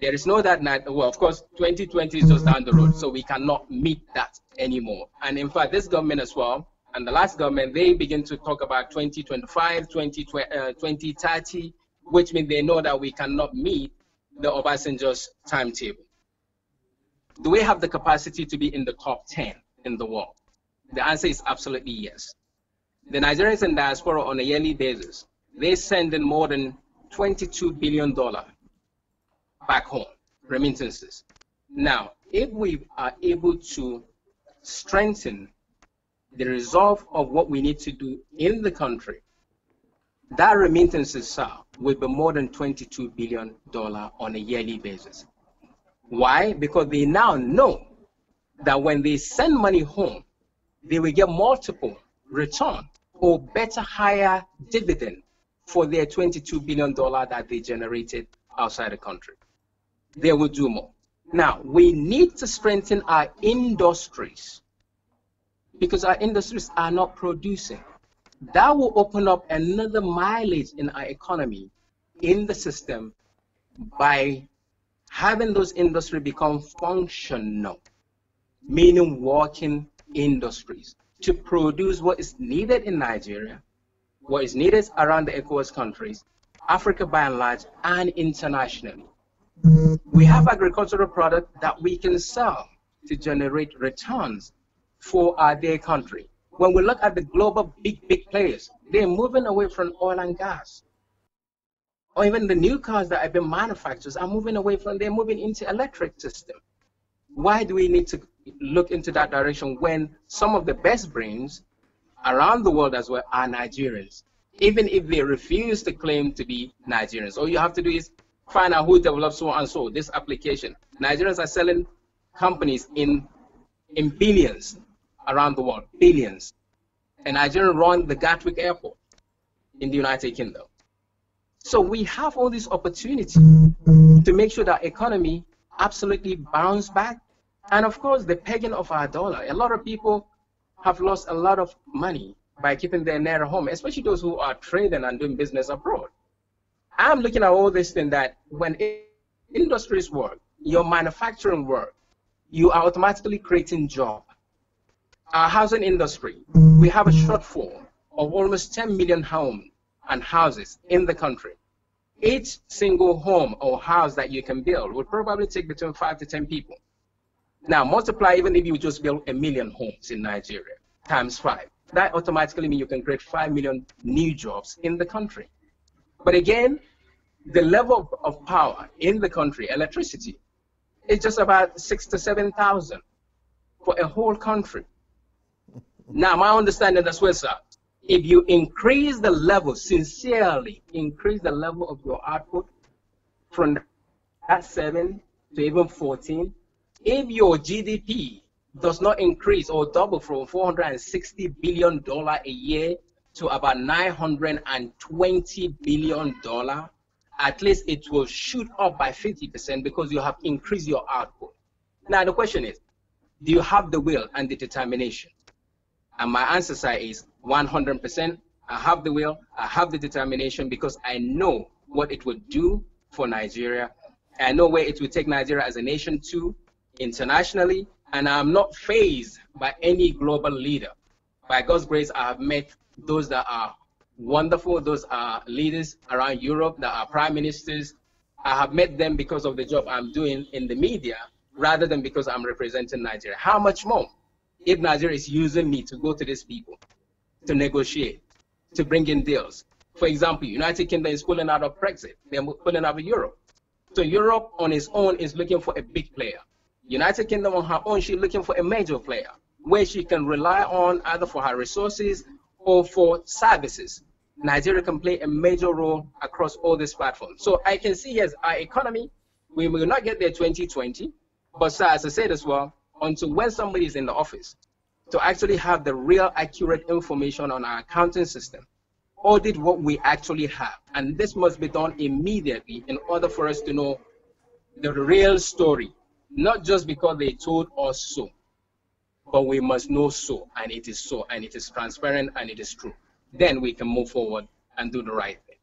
there is no doubt that, well, of course, 2020 is just down the road, so we cannot meet that anymore. And in fact, this government as well, and the last government, they begin to talk about 2025, 2030, which means they know that we cannot meet the Obasanjo's timetable. Do we have the capacity to be in the top 10 in the world? The answer is absolutely yes. The Nigerians in diaspora on a yearly basis, they send in more than $22 billion back home, remittances. Now, if we are able to strengthen the resolve of what we need to do in the country, that remittances, sir, will be more than $22 billion on a yearly basis. Why? Because they now know that when they send money home, they will get multiple return or better, higher dividend for their $22 billion that they generated outside the country. They will do more. Now, we need to strengthen our industries because our industries are not producing. That will open up another mileage in our economy, in the system, by having those industries become functional, meaning working industries, to produce what is needed in Nigeria, what is needed around the ECOWAS countries, Africa by and large, and internationally. We have agricultural products that we can sell to generate returns for their country. When we look at the global big players, they're moving away from oil and gas. Or even the new cars that have been manufactured are moving away from, they're moving into electric system. Why do we need to look into that direction when some of the best brains around the world as well are Nigerians, even if they refuse to claim to be Nigerians? All you have to do is find out who developed so and so, this application. Nigerians are selling companies in billions around the world, billions. And Nigerians run the Gatwick Airport in the United Kingdom. So we have all these opportunities to make sure that economy absolutely bounce back. And of course, the pegging of our dollar. A lot of people have lost a lot of money by keeping their naira home, especially those who are trading and doing business abroad. I'm looking at all this thing that when industries work, your manufacturing work, you are automatically creating jobs. Our housing industry, we have a shortfall of almost 10 million homes and houses in the country. Each single home or house that you can build will probably take between 5 to 10 people. Now multiply, even if you just build 1 million homes in Nigeria, times 5. That automatically means you can create 5 million new jobs in the country. But again, the level of power in the country, electricity, is just about 6,000 to 7,000 for a whole country. Now, my understanding as well, sir, if you increase the level, sincerely increase the level of your output from that 7 to even 14, if your GDP does not increase or double from $460 billion a year to about $920 billion, at least it will shoot up by 50% because you have increased your output. Now, the question is, do you have the will and the determination? And my answer, sir, is 100%. I have the will, I have the determination, because I know what it would do for Nigeria. I know where it will take Nigeria as a nation to, internationally, And I'm not fazed by any global leader. By God's grace, I have met those that are wonderful. Those are leaders around Europe that are prime ministers. I have met them because of the job I'm doing in the media rather than because I'm representing Nigeria. How much more if Nigeria is using me to go to these people, to negotiate, to bring in deals? For example, United Kingdom is pulling out of Brexit. They're pulling out of Europe. So Europe on its own is looking for a big player. United Kingdom on her own, she's looking for a major player where she can rely on either for her resources or for services. Nigeria can play a major role across all these platforms. So I can see, yes, our economy, we will not get there 2020, but sir, as I said as well, until when somebody is in the office, to actually have the real accurate information on our accounting system, audit what we actually have. And this must be done immediately in order for us to know the real story, not just because they told us so, but we must know so, and it is so, and it is transparent, and it is true. Then we can move forward and do the right thing.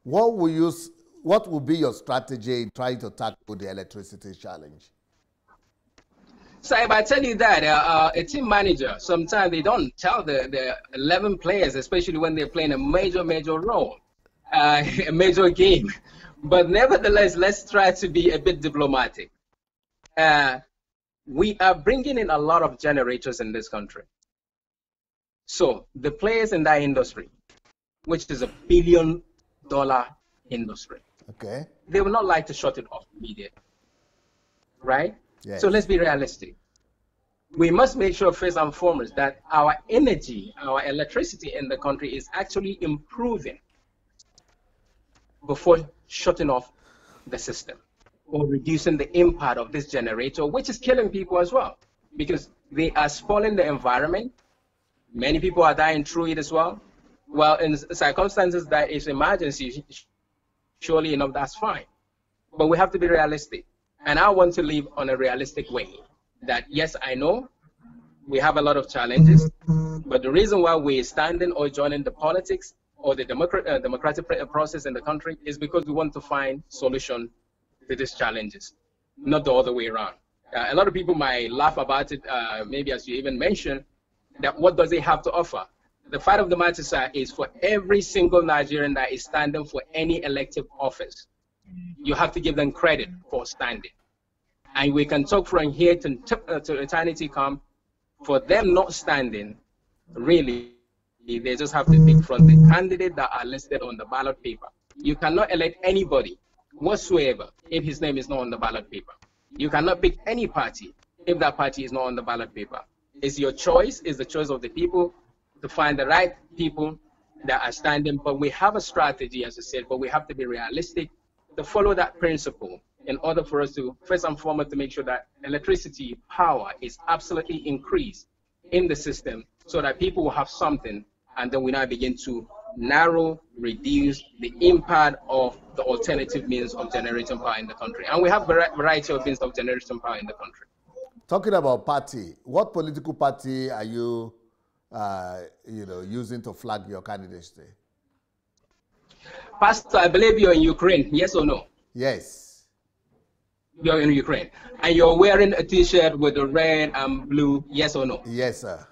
What will be your strategy in trying to tackle the electricity challenge? So if I tell you that a team manager, sometimes they don't tell the 11 players, especially when they're playing a major role, a major game. But nevertheless, let's try to be a bit diplomatic. We are bringing in a lot of generators in this country. So the players in that industry, which is $1 billion industry, okay, they would not like to shut it off immediately, right? Yes. So let's be realistic. We must make sure first and foremost that our energy, our electricity in the country is actually improving before shutting off the system or reducing the impact of this generator, which is killing people as well, because they are spoiling the environment. Many people are dying through it as well. Well, in circumstances that is emergency, surely enough, that's fine. But we have to be realistic. And I want to live on a realistic way that, yes, I know we have a lot of challenges, but the reason why we're standing or joining the politics or the democratic process in the country is because we want to find solution to these challenges, not the other way around. A lot of people might laugh about it, maybe as you even mentioned, that what does it have to offer? The fact of the matter, sir, is for every single Nigerian that is standing for any elective office, you have to give them credit for standing. And we can talk from here to eternity come. For them not standing, really, they just have to pick from the candidates that are listed on the ballot paper. You cannot elect anybody whatsoever if his name is not on the ballot paper. You cannot pick any party if that party is not on the ballot paper. It's your choice, it's the choice of the people to find the right people that are standing. But we have a strategy, as I said, but we have to be realistic to follow that principle in order for us to, first and foremost, to make sure that electricity power is absolutely increased in the system so that people will have something, and then we now begin to narrow, reduce the impact of the alternative means of generating power in the country. And we have a variety of means of generating power in the country. Talking about party, what political party are you, using to flag your candidacy? Pastor, I believe you're in Ukraine, yes or no? Yes. You're in Ukraine. And you're wearing a T-shirt with the red and blue, yes or no? Yes, sir.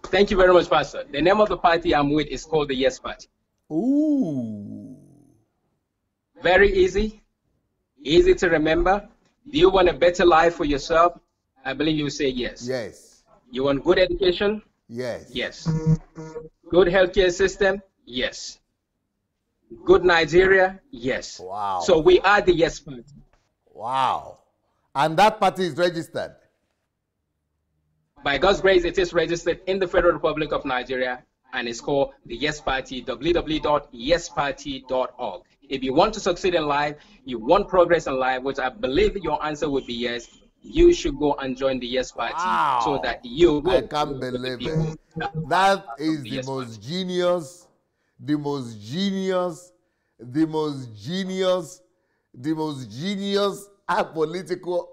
Thank you very much, Pastor. The name of the party I'm with is called the Yes Party. Ooh. Very easy to remember. Do you want a better life for yourself? I believe you say yes. Yes. You want good education? Yes. Yes. Good healthcare system? Yes. Good Nigeria? Yes. Wow. So we are the Yes Party. Wow. And that party is registered? By God's grace, it is registered in the Federal Republic of Nigeria, and it's called the Yes Party, www.yesparty.org. If you want to succeed in life, you want progress in life, which I believe your answer would be yes, you should go and join the Yes Party. Wow. So that you will. I can't believe it. That is the most genius, the most genius apolitical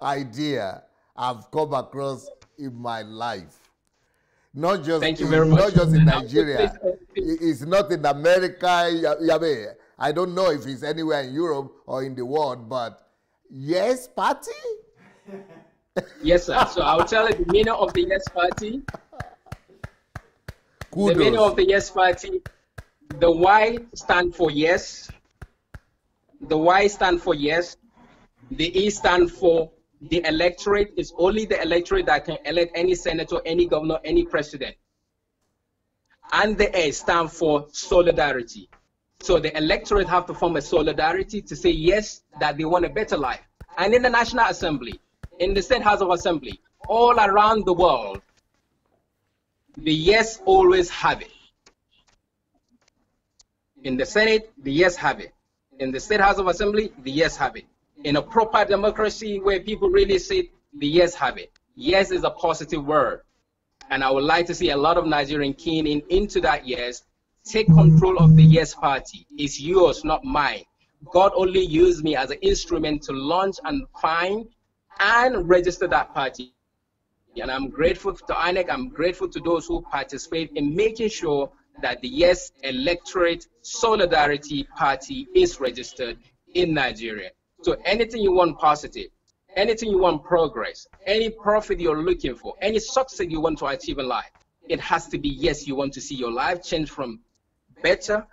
idea I've come across in my life. Not just Thank you very much. Not just in Nigeria. It's not in America. I don't know if it's anywhere in Europe or in the world, but Yes Party? Yes, sir. So I'll tell you the meaning of the Yes Party. The meaning Kudos. of the Yes Party, the Y stand for yes, the Y stand for yes, the E stand for the electorate. Is only the electorate that can elect any senator, any governor, any president. And the A stand for solidarity. So the electorate have to form a solidarity to say yes, that they want a better life. And in the National Assembly, in the State House of Assembly, all around the world, the yes always have it. In the Senate, the yes have it. In the State House of Assembly, the yes have it. In a proper democracy where people really sit, the yes have it. Yes is a positive word. And I would like to see a lot of Nigerians keen into that yes. Take control of the Yes Party. It's yours, not mine. God only used me as an instrument to launch and find and register that party. And I'm grateful to INEC. I'm grateful to those who participate in making sure that the Yes Electorate Solidarity Party is registered in Nigeria. So anything you want positive, anything you want progress, any profit you're looking for, any success you want to achieve in life, it has to be yes, you want to see your life change from better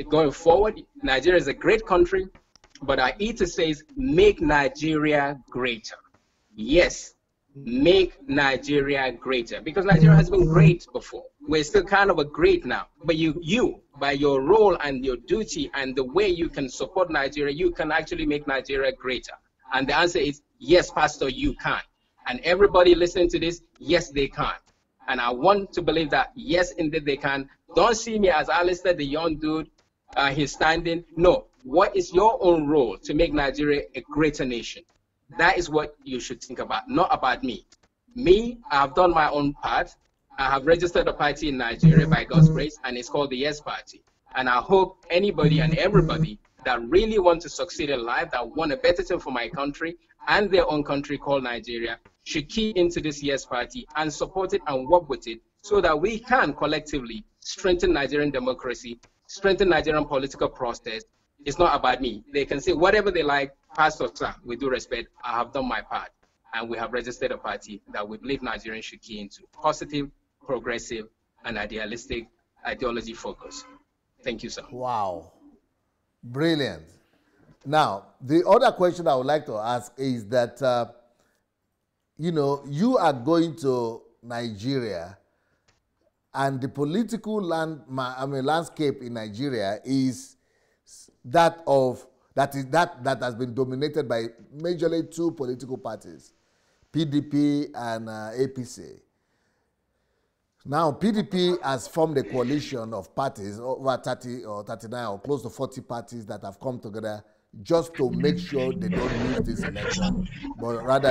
going forward. Nigeria is a great country, but our ethos says make Nigeria greater. Yes, make Nigeria greater, because Nigeria has been great before. We're still kind of a great now, but you by your role and your duty and the way you can support Nigeria, you can actually make Nigeria greater. And the answer is yes, Pastor, you can. And everybody listening to this, yes, they can. And I want to believe that yes, indeed they can. Don't see me as Alistair, the young dude, he's standing. No, what is your own role to make Nigeria a greater nation? That is what you should think about, not about me. Me, I have done my own part. I have registered a party in Nigeria by God's grace, and it's called the Yes Party. And I hope anybody and everybody that really want to succeed in life, that want a better thing for my country and their own country called Nigeria, should key into this Yes Party and support it and work with it so that we can collectively strengthen Nigerian democracy, strengthen Nigerian political process. It's not about me. They can say whatever they like. Pastor, sir, with due respect, I have done my part. And we have registered a party that we believe Nigerians should key into. Positive, progressive, and idealistic, ideology focus. Thank you, sir. Wow. Brilliant. Now, the other question I would like to ask is that, you are going to Nigeria, and the political landscape in Nigeria is that has been dominated by majorly two political parties, PDP and APC. Now, PDP has formed a coalition of parties, over 30 or 39 or close to 40 parties that have come together just to make sure they don't lose this election, but rather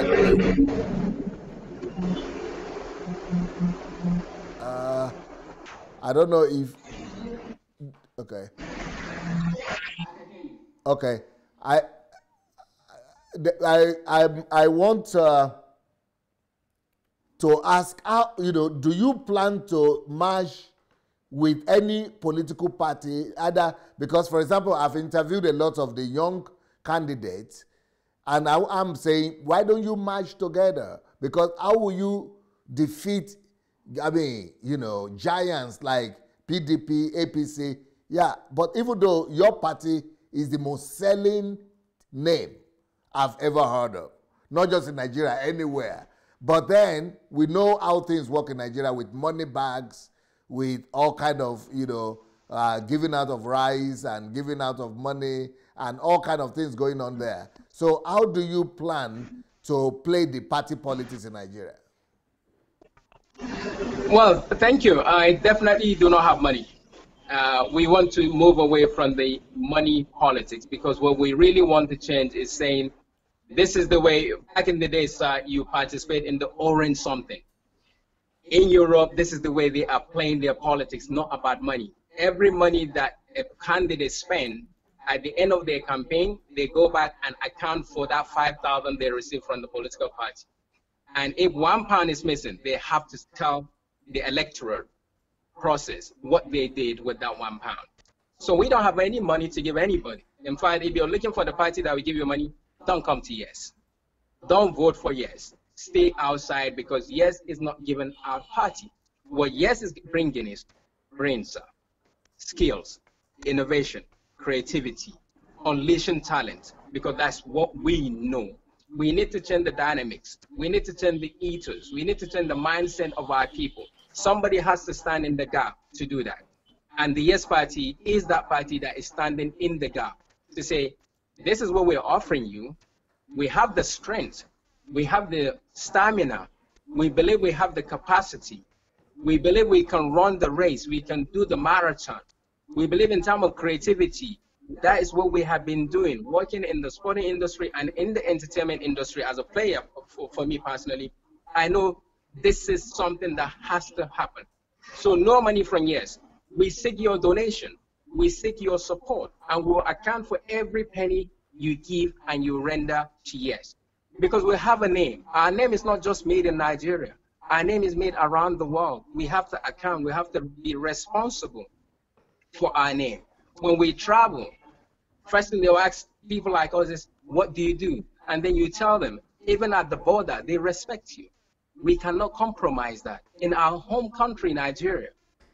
I don't know if, okay. I want to ask, how, do you plan to merge with any political party, either, because, for example, I've interviewed a lot of the young candidates, and I'm saying, why don't you merge together? Because how will you defeat, giants like PDP, APC? Yeah, but even though your party is the most selling name I've ever heard of, not just in Nigeria, anywhere. But then we know how things work in Nigeria with money bags, with all kind of, giving out of rice and giving out of money and all kind of things going on there. So how do you plan to play the party politics in Nigeria? Well, thank you. I definitely do not have money. We want to move away from the money politics, because what we really want to change is saying, this is the way, back in the days, you participate in the orange something. In Europe, this is the way they are playing their politics, not about money. Every money that a candidate spends, at the end of their campaign, they go back and account for that 5,000 they receive from the political party. And if £1 is missing, they have to tell the electoral process what they did with that £1. So we don't have any money to give anybody. In fact, if you're looking for the party that will give you money, don't come to Yes. Don't vote for yes. Stay outside, because yes is not giving our party. What yes is bringing is brains, skills, innovation, creativity, unleashing talent, because that's what we know. We need to change the dynamics. We need to change the ethos. We need to change the mindset of our people. Somebody has to stand in the gap to do that. And the Yes Party is that party that is standing in the gap to say, this is what we're offering you. We have the strength. We have the stamina. We believe we have the capacity. We believe we can run the race. We can do the marathon. We believe in terms of creativity. That is what we have been doing, working in the sporting industry and in the entertainment industry as a player. For me personally, I know this is something that has to happen. So no money from yes. We seek your donation. We seek your support, and we'll account for every penny you give and you render to yes. Because we have a name. Our name is not just made in Nigeria. Our name is made around the world. We have to account. We have to be responsible for our name. When we travel, first thing they'll ask people like us is, what do you do? And then you tell them, even at the border, they respect you. We cannot compromise that. In our home country, Nigeria,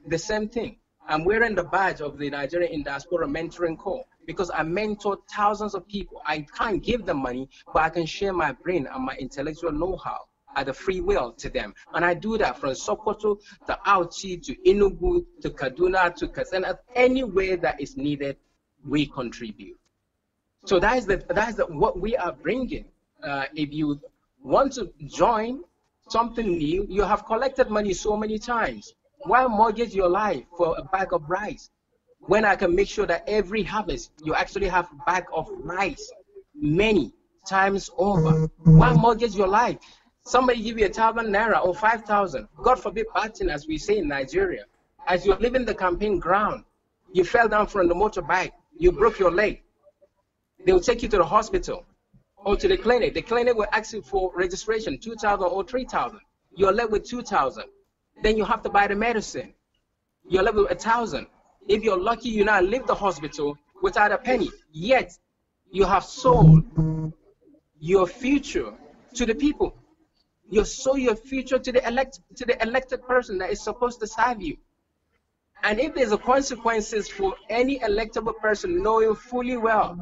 the same thing. I'm wearing the badge of the Nigerian in Diaspora Mentoring Corps because I mentor thousands of people. I can't give them money, but I can share my brain and my intellectual know-how at a free will to them. And I do that from Sokoto to Auchi to Enugu to Kaduna to Katsina. Anywhere that is needed, we contribute. So that is what we are bringing. If you want to join something new, you have collected money so many times. Why mortgage your life for a bag of rice when I can make sure that every harvest you actually have a bag of rice many times over? Why mortgage your life? Somebody give you 1,000 naira or 5,000. God forbid, batting, as we say in Nigeria. As you're leaving the campaign ground, you fell down from the motorbike, you broke your leg. They will take you to the hospital or to the clinic. The clinic will ask you for registration, 2,000 or 3,000. You're left with 2,000. Then you have to buy the medicine. You're left with 1,000. If you're lucky, you now leave the hospital without a penny. Yet, you have sold your future to the people. You sold your future to the elected person that is supposed to serve you. And if there's a consequences for any electable person, knowing fully well,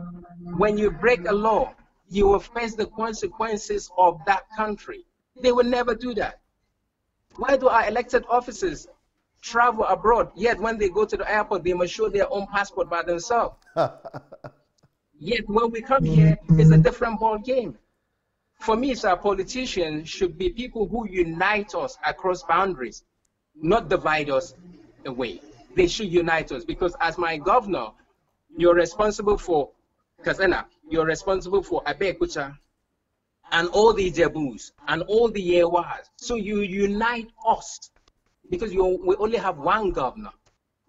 when you break a law, you will face the consequences of that country. They will never do that. Why do our elected officers travel abroad, yet when they go to the airport, they must show their own passport by themselves? Yet when we come here, it's a different ball game. For me, our politicians should be people who unite us across boundaries, not divide us away. They should unite us, because as my governor, you're responsible for Kazana, you're responsible for Abekucha, and all the Jebus, and all the Yewas. So you unite us, because we only have one governor.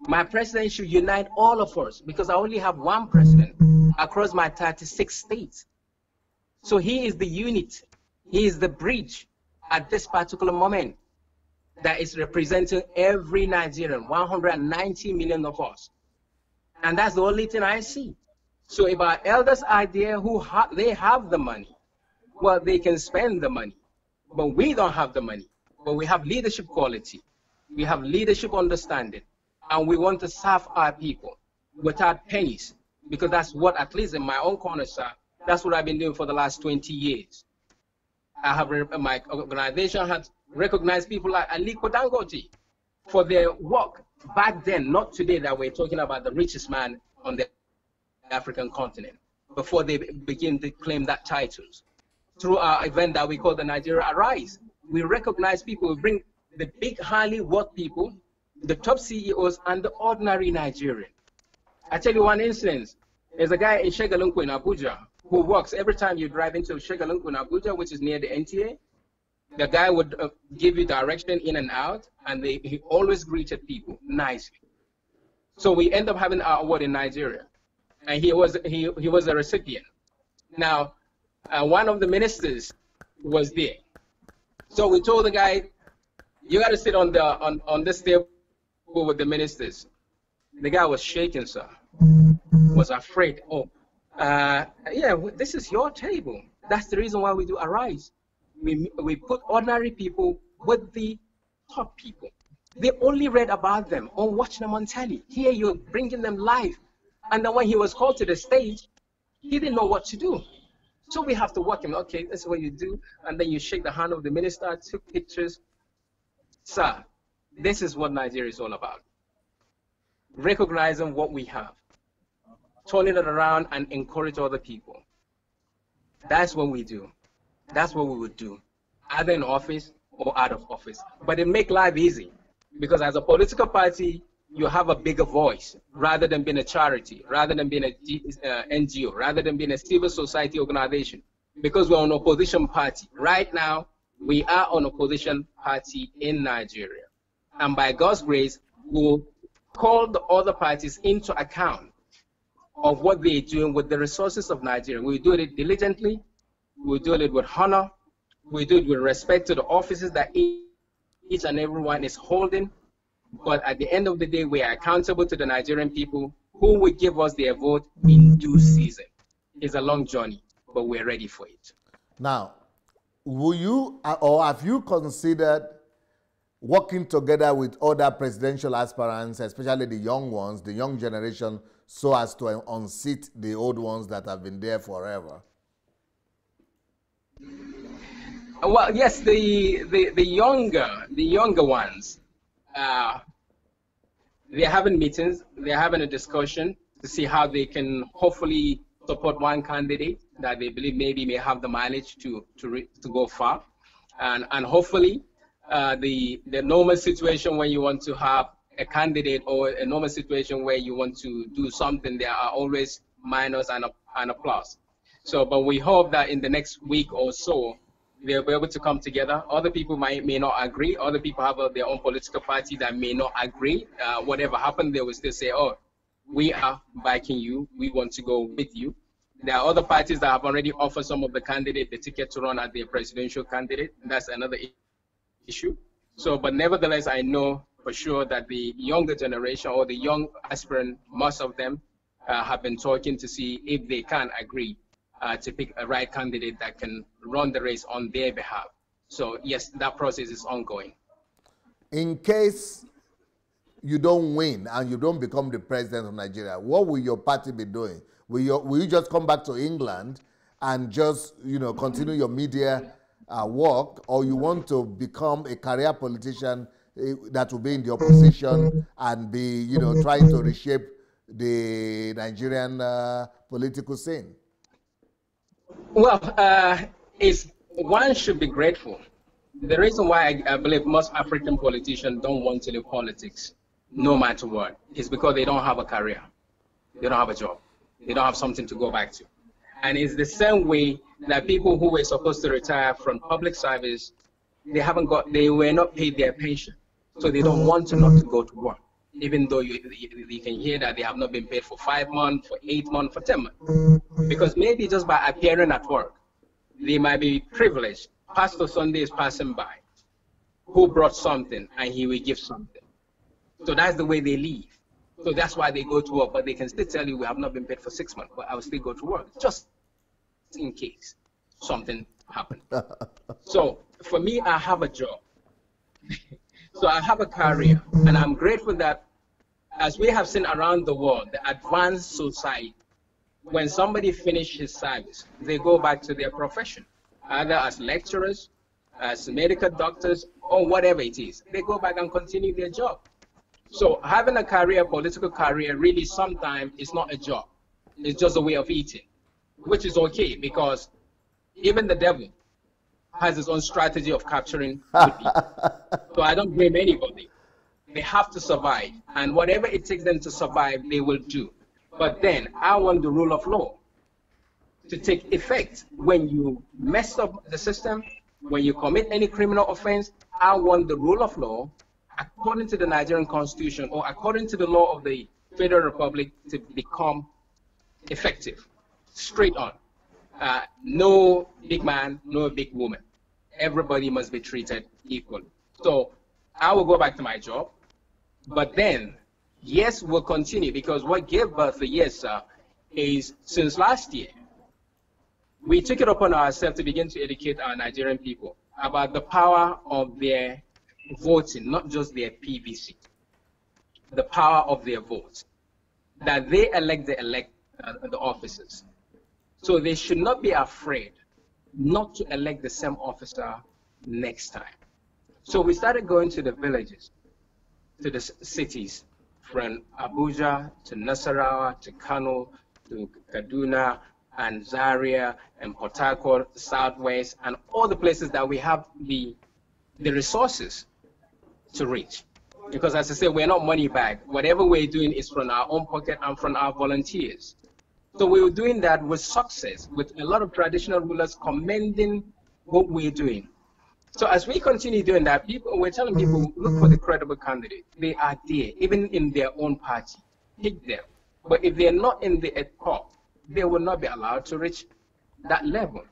My president should unite all of us, because I only have one president across my 36 states. So he is the unit, he is the bridge at this particular moment that is representing every Nigerian, 190 million of us. And that's the only thing I see. So if our elders are there they have the money, well, they can spend the money, but we don't have the money. But we have leadership quality, we have leadership understanding, and we want to serve our people without pennies, because that's what, at least in my own corner, sir, that's what I've been doing for the last 20 years. My organization has recognized people like Aliko Dangote for their work back then, not today that we're talking about the richest man on the African continent, before they begin to claim that titles. Through our event that we call the Nigeria Arise, we recognize people, we bring the big, highly worth people, the top CEOs, and the ordinary Nigerian. I tell you one instance. There's a guy in Shegalunku in Abuja who works every time you drive into Shegalunku in Abuja, which is near the NTA. The guy would give you direction in and out, and he always greeted people nicely. So we end up having our award in Nigeria, and he was a recipient. Now, one of the ministers was there. So we told the guy, you got to sit on this table with the ministers. The guy was shaking, sir. Was afraid. Oh, yeah, this is your table. That's the reason why we do Arise. We put ordinary people with the top people. They only read about them or watch them on telly. Here you're bringing them live. And then when he was called to the stage, he didn't know what to do. So we have to work him. Okay, this is what you do. And then you shake the hand of the minister, took pictures. Sir, this is what Nigeria is all about. Recognizing what we have, turning it around and encourage other people. That's what we do. That's what we would do, either in office or out of office. But it makes life easy, because as a political party, you have a bigger voice, rather than being a charity, rather than being a NGO, rather than being a civil society organization, because we're an opposition party. Right now, we are an opposition party in Nigeria. And by God's grace, we'll call the other parties into account of what they're doing with the resources of Nigeria. We do it diligently, we do it with honor, we do it with respect to the offices that each and everyone is holding. But at the end of the day, we are accountable to the Nigerian people who will give us their vote in due season. It's a long journey, but we're ready for it. Now, will you, or have you considered working together with other presidential aspirants, especially the young ones, the young generation, so as to unseat the old ones that have been there forever? Well, yes, the younger ones, they're having meetings, they're having a discussion to see how they can hopefully support one candidate that they believe maybe may have the mileage to go far, and hopefully the normal situation when you want to have a candidate, or a normal situation where you want to do something, there are always minus and a plus. So, but we hope that in the next week or so, they'll be able to come together. Other people may not agree. Other people have their own political party that may not agree. Whatever happened, they will still say, oh, we are backing you. We want to go with you. There are other parties that have already offered some of the candidates the ticket to run as their presidential candidate. That's another issue. So, but nevertheless, I know for sure that the younger generation, or the young aspirant, most of them have been talking to see if they can agree to pick a right candidate that can run the race on their behalf. So yes, that process is ongoing. In case you don't win and you don't become the president of Nigeria, what will your party be doing? Will you just come back to England and just, you know, continue your media work, or you want to become a career politician that will be in the opposition and be, you know, trying to reshape the Nigerian political scene? Well, one should be grateful. The reason why I believe most African politicians don't want to leave politics, no matter what, is because they don't have a career. They don't have a job. They don't have something to go back to. And it's the same way that people who were supposed to retire from public service, they were not paid their pension. So they don't want to not to go to work, even though you can hear that they have not been paid for 5 months, for 8 months, for 10 months. Because maybe just by appearing at work, they might be privileged. Pastor Sunday is passing by, who brought something, and he will give something. So that's the way they live. So that's why they go to work, but they can still tell you, we have not been paid for 6 months, but I will still go to work, just in case something happened. So for me, I have a job. So I have a career, and I'm grateful that, as we have seen around the world, the advanced society, when somebody finishes his service, they go back to their profession, either as lecturers, as medical doctors, or whatever it is. They go back and continue their job. So having a career, political career, really sometimes is not a job. It's just a way of eating, which is okay, because even the devil has his own strategy of capturing good people. So I don't blame anybody. They have to survive, and whatever it takes them to survive, they will do. But then I want the rule of law to take effect. When you mess up the system, when you commit any criminal offense, I want the rule of law, according to the Nigerian Constitution or according to the law of the Federal Republic, to become effective, straight on. No big man, no big woman. Everybody must be treated equally. So I will go back to my job, but then, yes, we'll continue, because what gave birth to Yes, Sir, is since last year, we took it upon ourselves to begin to educate our Nigerian people about the power of their voting, not just their PVC, the power of their votes, that they elect the officers. So they should not be afraid not to elect the same officer next time. So we started going to the villages, to the cities, from Abuja to Nasarawa to Kano to Kaduna and Zaria and Port Harcourt, Southwest, and all the places that we have the resources to reach. Because as I said, we're not money bag. Whatever we're doing is from our own pocket and from our volunteers. So we were doing that with success, with a lot of traditional rulers commending what we're doing. So as we continue doing that, we're telling people, look for the credible candidate. They are there, even in their own party. Pick them. But if they're not in the top, they will not be allowed to reach that level.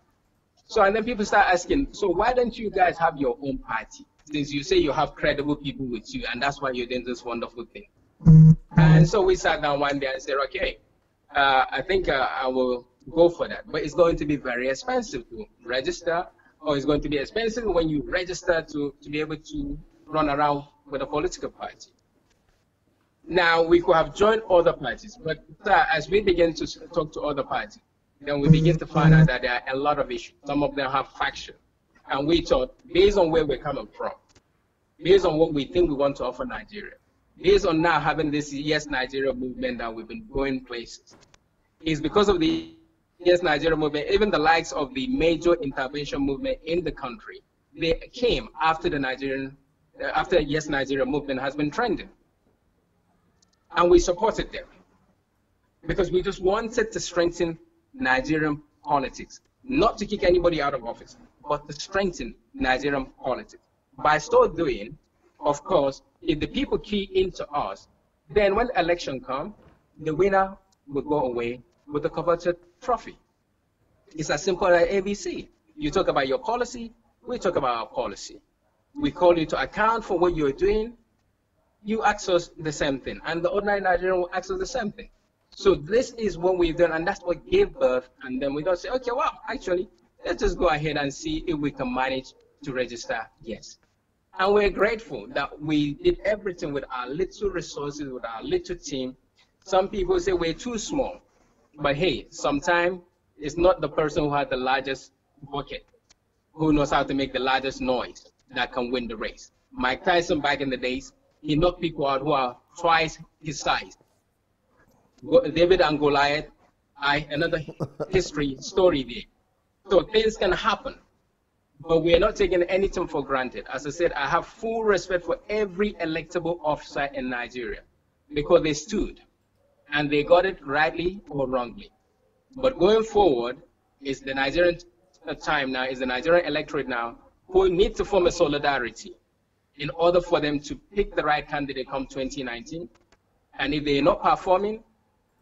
So, and then people start asking, so why don't you guys have your own party? Since you say you have credible people with you, and that's why you're doing this wonderful thing. And so we sat down one day and said, okay, I think I will go for that. But it's going to be very expensive to register, or it's going to be expensive when you register to be able to run around with a political party. Now, we could have joined other parties, but as we begin to talk to other parties, then we begin to find out that there are a lot of issues. Some of them have faction. And we thought, based on where we're coming from, based on what we think we want to offer Nigeria, based on now having this Yes Nigeria movement that we've been going places, is because of the Yes Nigeria movement, even the likes of the major intervention movement in the country, they came after after Yes Nigeria movement has been trending. And we supported them because we just wanted to strengthen Nigerian politics, not to kick anybody out of office, but to strengthen Nigerian politics. By so doing, of course, if the people key into us, then when the election comes, the winner will go away with the coveted trophy. It's as simple as ABC. You talk about your policy, we talk about our policy. We call you to account for what you're doing, you ask us the same thing, and the ordinary Nigerian will ask us the same thing. So this is what we've done, and that's what gave birth, and then we don't say, okay, well, actually, let's just go ahead and see if we can manage to register yes. And we're grateful that we did everything with our little resources, with our little team. Some people say we're too small, but hey, sometimes it's not the person who has the largest bucket, who knows how to make the largest noise that can win the race. Mike Tyson back in the days, he knocked people out who are twice his size. David and Goliath, another history story there. So things can happen, but we are not taking anything for granted. As I said, I have full respect for every electable officer in Nigeria because they stood and they got it rightly or wrongly. But going forward is the Nigerian time now, is the Nigerian electorate now who need to form a solidarity in order for them to pick the right candidate come 2019. And if they're not performing,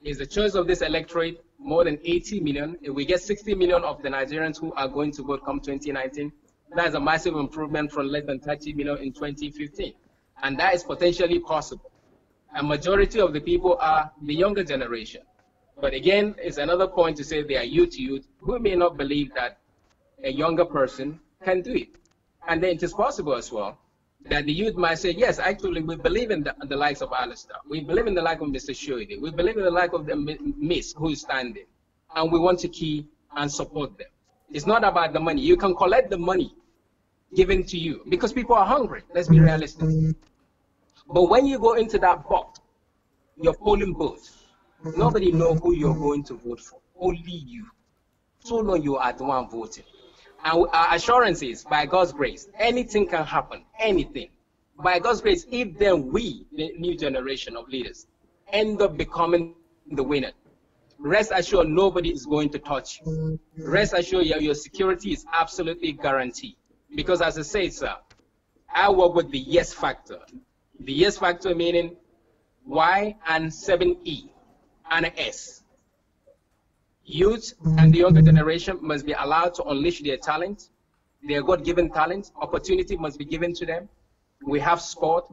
is the choice of this electorate more than 80 million. If we get 60 million of the Nigerians who are going to vote come 2019, that is a massive improvement from less than 30 million in 2015. And that is potentially possible. A majority of the people are the younger generation. But again, it's another point to say they are youth who may not believe that a younger person can do it. And then it is possible as well that the youth might say, yes, actually, we believe in the likes of Alistair. We believe in the like of Mr. Soyode. We believe in the like of the Miss who is standing. And we want to key and support them. It's not about the money. You can collect the money given to you because people are hungry. Let's be realistic. But when you go into that box, your polling booth, nobody knows who you're going to vote for. Only you. So long you are the one voting. And our assurance is, by God's grace, anything can happen, anything. By God's grace, if then we, the new generation of leaders, end up becoming the winner, rest assured nobody is going to touch you. Rest assured your security is absolutely guaranteed. Because as I say, sir, I work with the yes factor. The yes factor meaning Y and 7E and an S. Youth and the younger generation must be allowed to unleash their talent, their God-given talent. Opportunity must be given to them. We have sport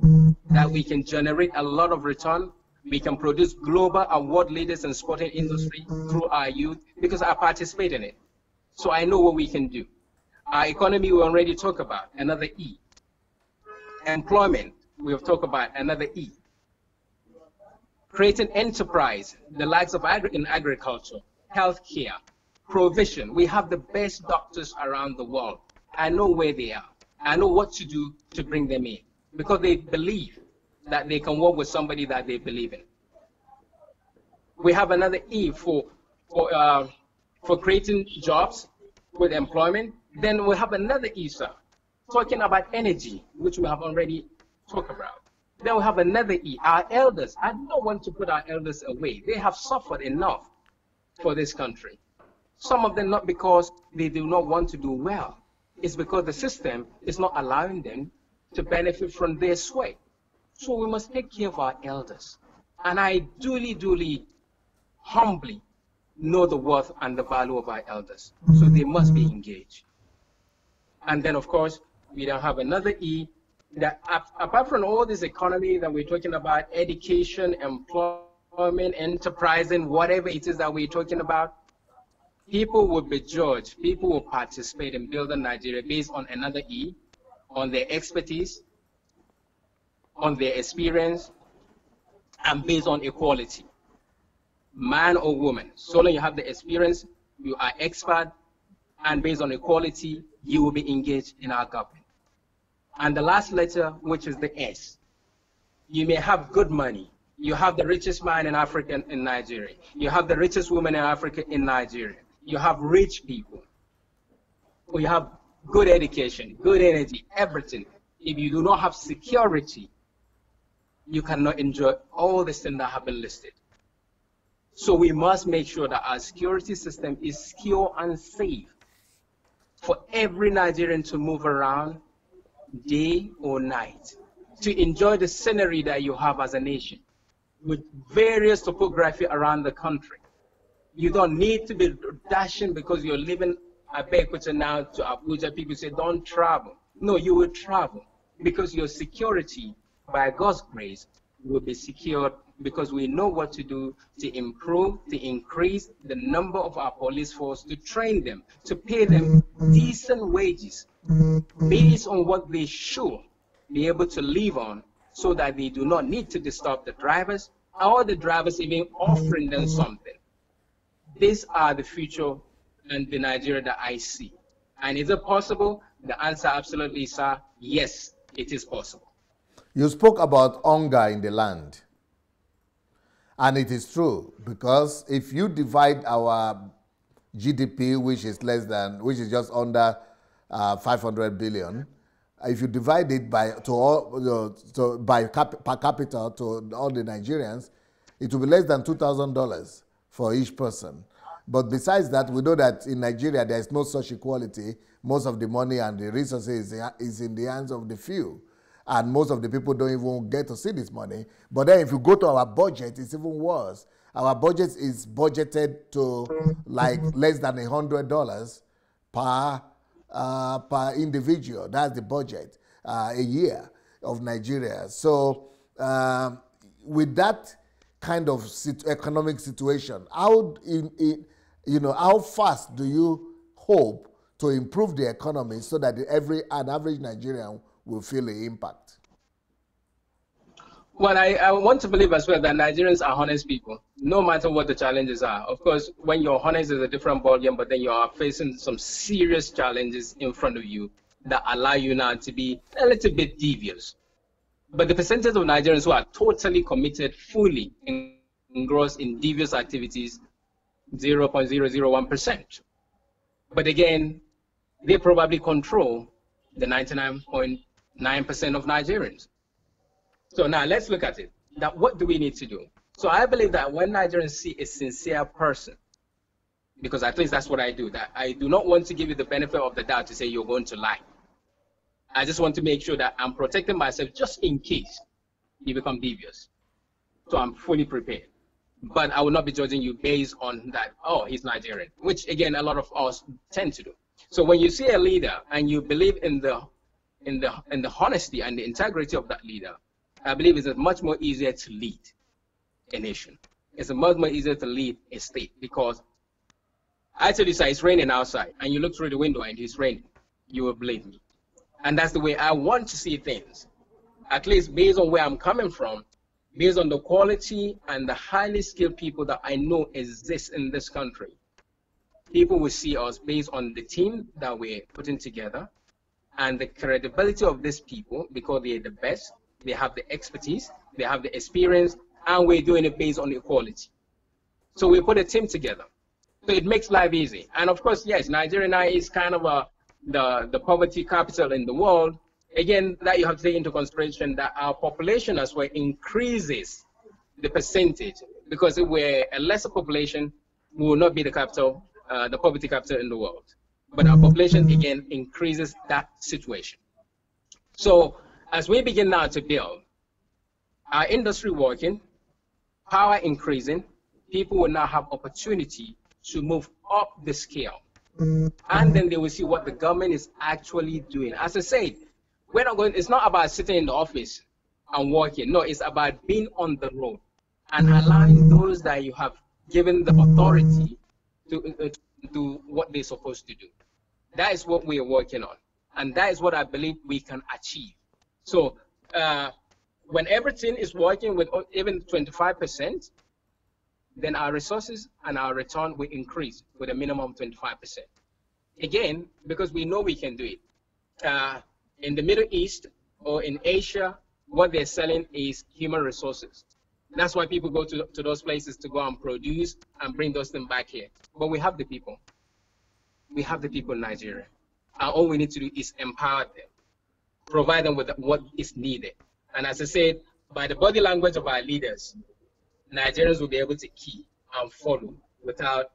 that we can generate a lot of return. We can produce global and world leaders in sporting industry through our youth because I participate in it. So I know what we can do. Our economy, we already talked about, another E. Employment, we have talked about, another E. Creating enterprise, the likes of in agriculture, healthcare, provision. We have the best doctors around the world. I know where they are. I know what to do to bring them in because they believe that they can work with somebody that they believe in. We have another E for creating jobs with employment. Then we have another E, sir, talking about energy, which we have already talked about. Then we have another E, our elders. I don't want to put our elders away. They have suffered enough for this country. Some of them not because they do not want to do well. It's because the system is not allowing them to benefit from their sweat. So we must take care of our elders. And I duly, humbly know the worth and the value of our elders. So they must be engaged. And then, of course, we don't have another E, that apart from all this economy that we're talking about, education, employment, enterprising, whatever it is that we're talking about, people will be judged, people will participate in building Nigeria based on another E, on their expertise, on their experience, and based on equality. Man or woman, so long you have the experience, you are expert, and based on equality, you will be engaged in our government. And the last letter, which is the S, you may have good money. You have the richest man in Africa in Nigeria. You have the richest woman in Africa in Nigeria. You have rich people. You have good education, good energy, everything. If you do not have security, you cannot enjoy all the things that have been listed. So we must make sure that our security system is secure and safe for every Nigerian to move around day or night, to enjoy the scenery that you have as a nation with various topography around the country. You don't need to be dashing because you're living at Bekuta now to Abuja. People say don't travel. No, you will travel because your security, by God's grace, will be secured because we know what to do to improve, to increase the number of our police force, to train them, to pay them decent wages based on what they should be able to live on so that they do not need to disturb the drivers or the drivers even offering them something. These are the future and the Nigeria that I see. And is it possible? The answer absolutely, sir, yes, it is possible. You spoke about hunger in the land. And it is true, because if you divide our GDP, which is just under 500 billion, if you divide it by per capita to all the Nigerians, it will be less than $2,000 for each person. But besides that, we know that in Nigeria there is no such equality. Most of the money and the resources is in the hands of the few. And most of the people don't even get to see this money. But then if you go to our budget, it's even worse. Our budget is budgeted to like less than $100 per individual. That's the budget a year of Nigeria. So with that kind of economic situation, how fast do you hope to improve the economy so that an average Nigerian will feel the impact? Well, I want to believe as well that Nigerians are honest people, no matter what the challenges are. Of course, when you're honest, is a different ballgame, but then you are facing some serious challenges in front of you that allow you now to be a little bit devious. But the percentage of Nigerians who are totally committed, fully engrossed in devious activities, 0.001%. But again, they probably control the 99.9% of Nigerians. So now let's look at it. Now, what do we need to do? So I believe that when Nigerians see a sincere person, because at least that's what I do, that I do not want to give you the benefit of the doubt to say you're going to lie. I just want to make sure that I'm protecting myself just in case you become devious. So I'm fully prepared. But I will not be judging you based on that, oh, he's Nigerian, which again, a lot of us tend to do. So when you see a leader and you believe in the honesty and the integrity of that leader, I believe it's much more easier to lead a nation. It's much more easier to lead a state because I tell you, sir, it's raining outside, and you look through the window and it's raining. You will believe me. And that's the way I want to see things. At least based on where I'm coming from, based on the quality and the highly skilled people that I know exist in this country. People will see us based on the team that we're putting together and the credibility of these people, because they're the best, they have the expertise, they have the experience, and we're doing it based on equality. So we put a team together. So it makes life easy. And of course, yes, Nigeria now is kind of the poverty capital in the world. Again, that you have to take into consideration that our population as well increases the percentage, because if we're a lesser population, we will not be the capital, the poverty capital in the world. But our population, again, increases that situation. So as we begin now to build, our industry working, power increasing, people will now have opportunity to move up the scale. And then they will see what the government is actually doing. As I said, we're not going, it's not about sitting in the office and working. No, it's about being on the road and allowing those that you have given the authority to do what they're supposed to do. That is what we are working on. And that is what I believe we can achieve. So when everything is working with even 25%, then our resources and our return will increase with a minimum of 25%. Again, because we know we can do it. In the Middle East or in Asia, what they're selling is human resources. That's why people go to those places to go and produce and bring those things back here. But we have the people. We have the people in Nigeria. And all we need to do is empower them, provide them with what is needed. And as I said, by the body language of our leaders, Nigerians will be able to key and follow without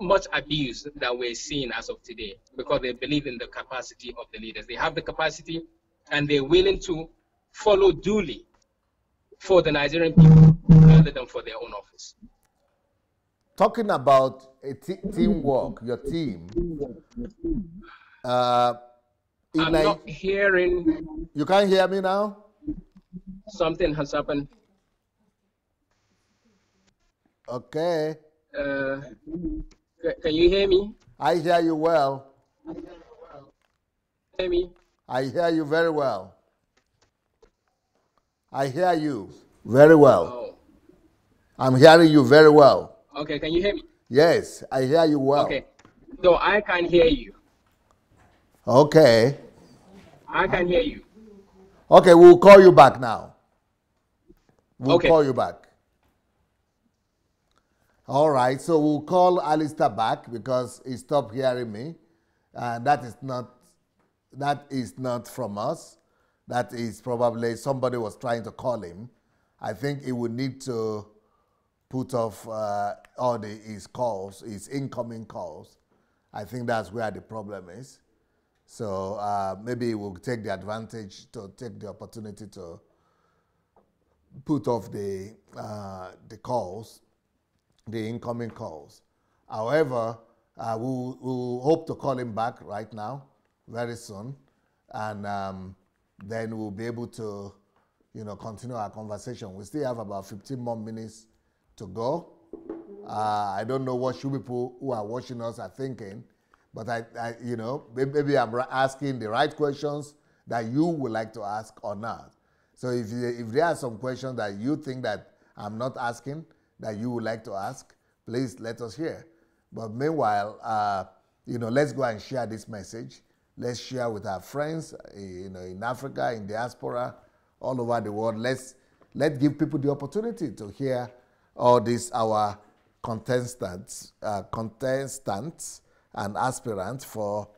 much abuse that we're seeing as of today, because they believe in the capacity of the leaders. They have the capacity and they're willing to follow duly for the Nigerian people rather than for their own office. Talking about teamwork, your team. I'm not hearing. You can't hear me now? Something has happened. Okay. Can you hear me? I hear you well. Hear me? I hear you very well. I hear you very well. Oh. I'm hearing you very well. Okay, can you hear me? Yes, I hear you well. Okay. So I can hear you. Okay. I can hear you. Okay, we'll call you back now. We'll Okay. call you back. All right, so we'll call Alistair back because he stopped hearing me. And that is not from us. That is probably somebody was trying to call him. I think he would need to put off all his calls, his incoming calls. I think that's where the problem is. So maybe we'll take the advantage to take the opportunity to put off the calls, the incoming calls. However, we'll hope to call him back right now, very soon, and then we'll be able to, continue our conversation. We still have about 15 more minutes to go. I don't know what you people who are watching us are thinking, but maybe I'm asking the right questions that you would like to ask or not. So if there are some questions that you think that I'm not asking, that you would like to ask, please let us hear. But meanwhile, let's go and share this message. Let's share with our friends, in Africa, in diaspora, all over the world. Let's give people the opportunity to hear all these our contestants and aspirants for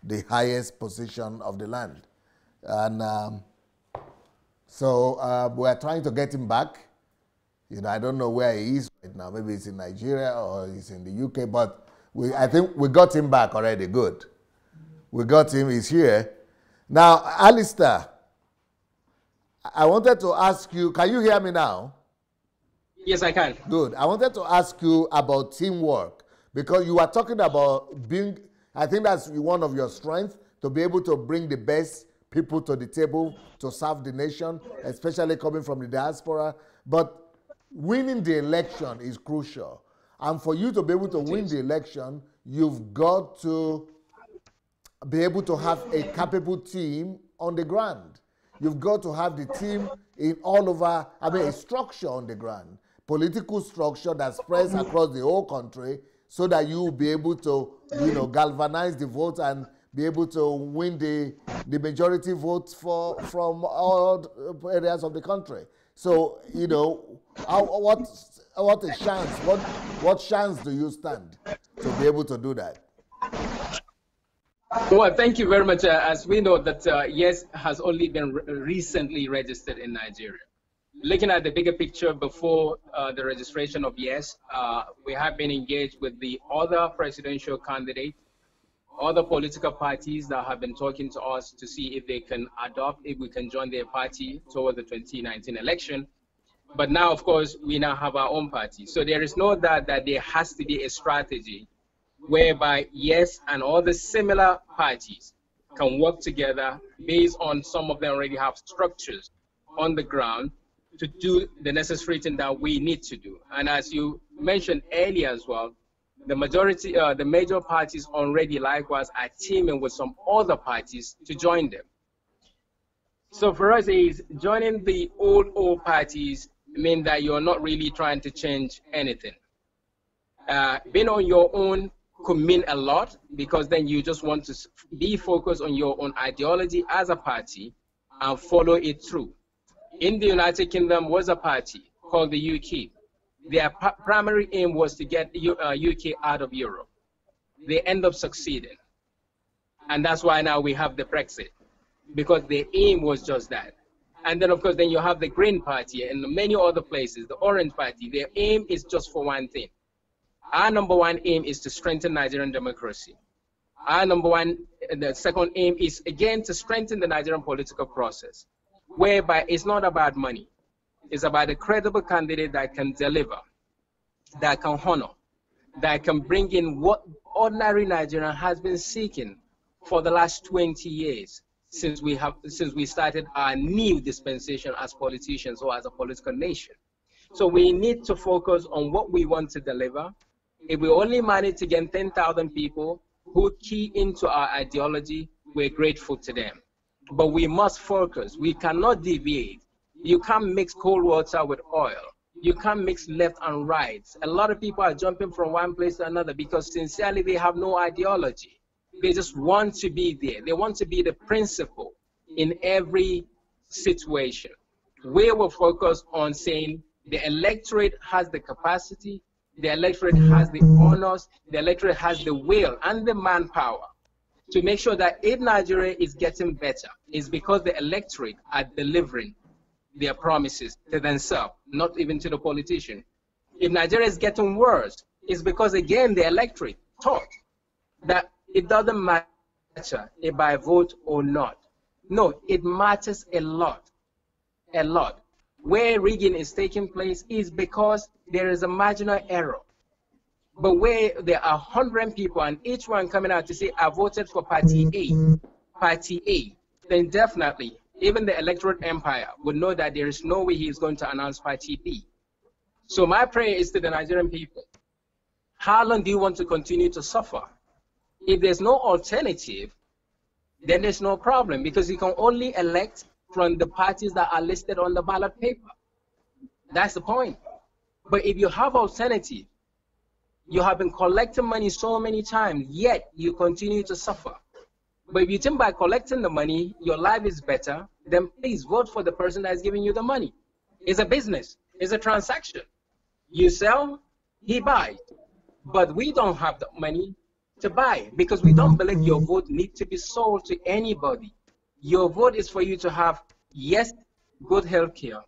the highest position of the land. And so we're trying to get him back. I don't know where he is right now. Maybe he's in Nigeria or he's in the UK, but I think we got him back already. Good. We got him. He's here. Now, Alistair, I wanted to ask you, can you hear me now? Yes, I can. Good. I wanted to ask you about teamwork, because you are talking about I think that's one of your strengths, to be able to bring the best people to the table to serve the nation, especially coming from the diaspora. But winning the election is crucial. And for you to be able to win the election, you've got to be able to have a capable team on the ground. You've got to have the team in all over, a structure on the ground, political structure that spreads across the whole country so that you will be able to, galvanize the vote and be able to win the majority votes from all areas of the country. So, what a chance, what chance do you stand to be able to do that? Well, thank you very much. As we know that YES has only been recently registered in Nigeria. Looking at the bigger picture before the registration of YES, we have been engaged with the other presidential candidates, other political parties that have been talking to us to see if they can adopt, if we can join their party toward the 2019 election. But now, of course, we now have our own party. So there is no doubt that there has to be a strategy whereby YES and all the similar parties can work together based on some of them already have structures on the ground to do the necessary thing that we need to do. And as you mentioned earlier as well, the major parties already likewise are teaming with some other parties to join them. So for us, is joining the old parties mean that you're not really trying to change anything. Being on your own could mean a lot, because then you just want to be focused on your own ideology as a party and follow it through. In the United Kingdom was a party called the UKIP. Their primary aim was to get UK out of Europe. They end up succeeding. And that's why now we have the Brexit, because their aim was just that. And then, of course, then you have the Green Party and many other places, the Orange Party. Their aim is just for one thing. Our number one aim is to strengthen Nigerian democracy. The second aim is, again, to strengthen the Nigerian political process, whereby it's not about money. It's about a credible candidate that can deliver, that can honor, that can bring in what ordinary Nigerian has been seeking for the last 20 years since we started our new dispensation as politicians or as a political nation. So we need to focus on what we want to deliver. If we only manage to get 10,000 people who key into our ideology, we're grateful to them. But we must focus. We cannot deviate. You can't mix cold water with oil. You can't mix left and right. A lot of people are jumping from one place to another because sincerely they have no ideology. They just want to be there. They want to be the principal in every situation. We will focus on saying the electorate has the capacity, the electorate has the honors, the electorate has the will and the manpower to make sure that if Nigeria is getting better, it's because the electorate are delivering their promises to themselves, not even to the politician. If Nigeria is getting worse, it's because, again, the electorate thought that it doesn't matter if I vote or not. No, it matters a lot, a lot. Where rigging is taking place is because there is a marginal error. But where there are 100 people and each one coming out to say, I voted for party A, then definitely, even the electorate empire would know that there is no way he is going to announce party B. So my prayer is to the Nigerian people, how long do you want to continue to suffer? If there's no alternative, then there's no problem, because you can only elect from the parties that are listed on the ballot paper. That's the point. But if you have alternative, you have been collecting money so many times, yet you continue to suffer. But if you think by collecting the money, your life is better, then please vote for the person that is giving you the money. It's a business. It's a transaction. You sell, he buys. But we don't have the money to buy because we don't believe your vote needs to be sold to anybody. Your vote is for you to have, yes, good health care,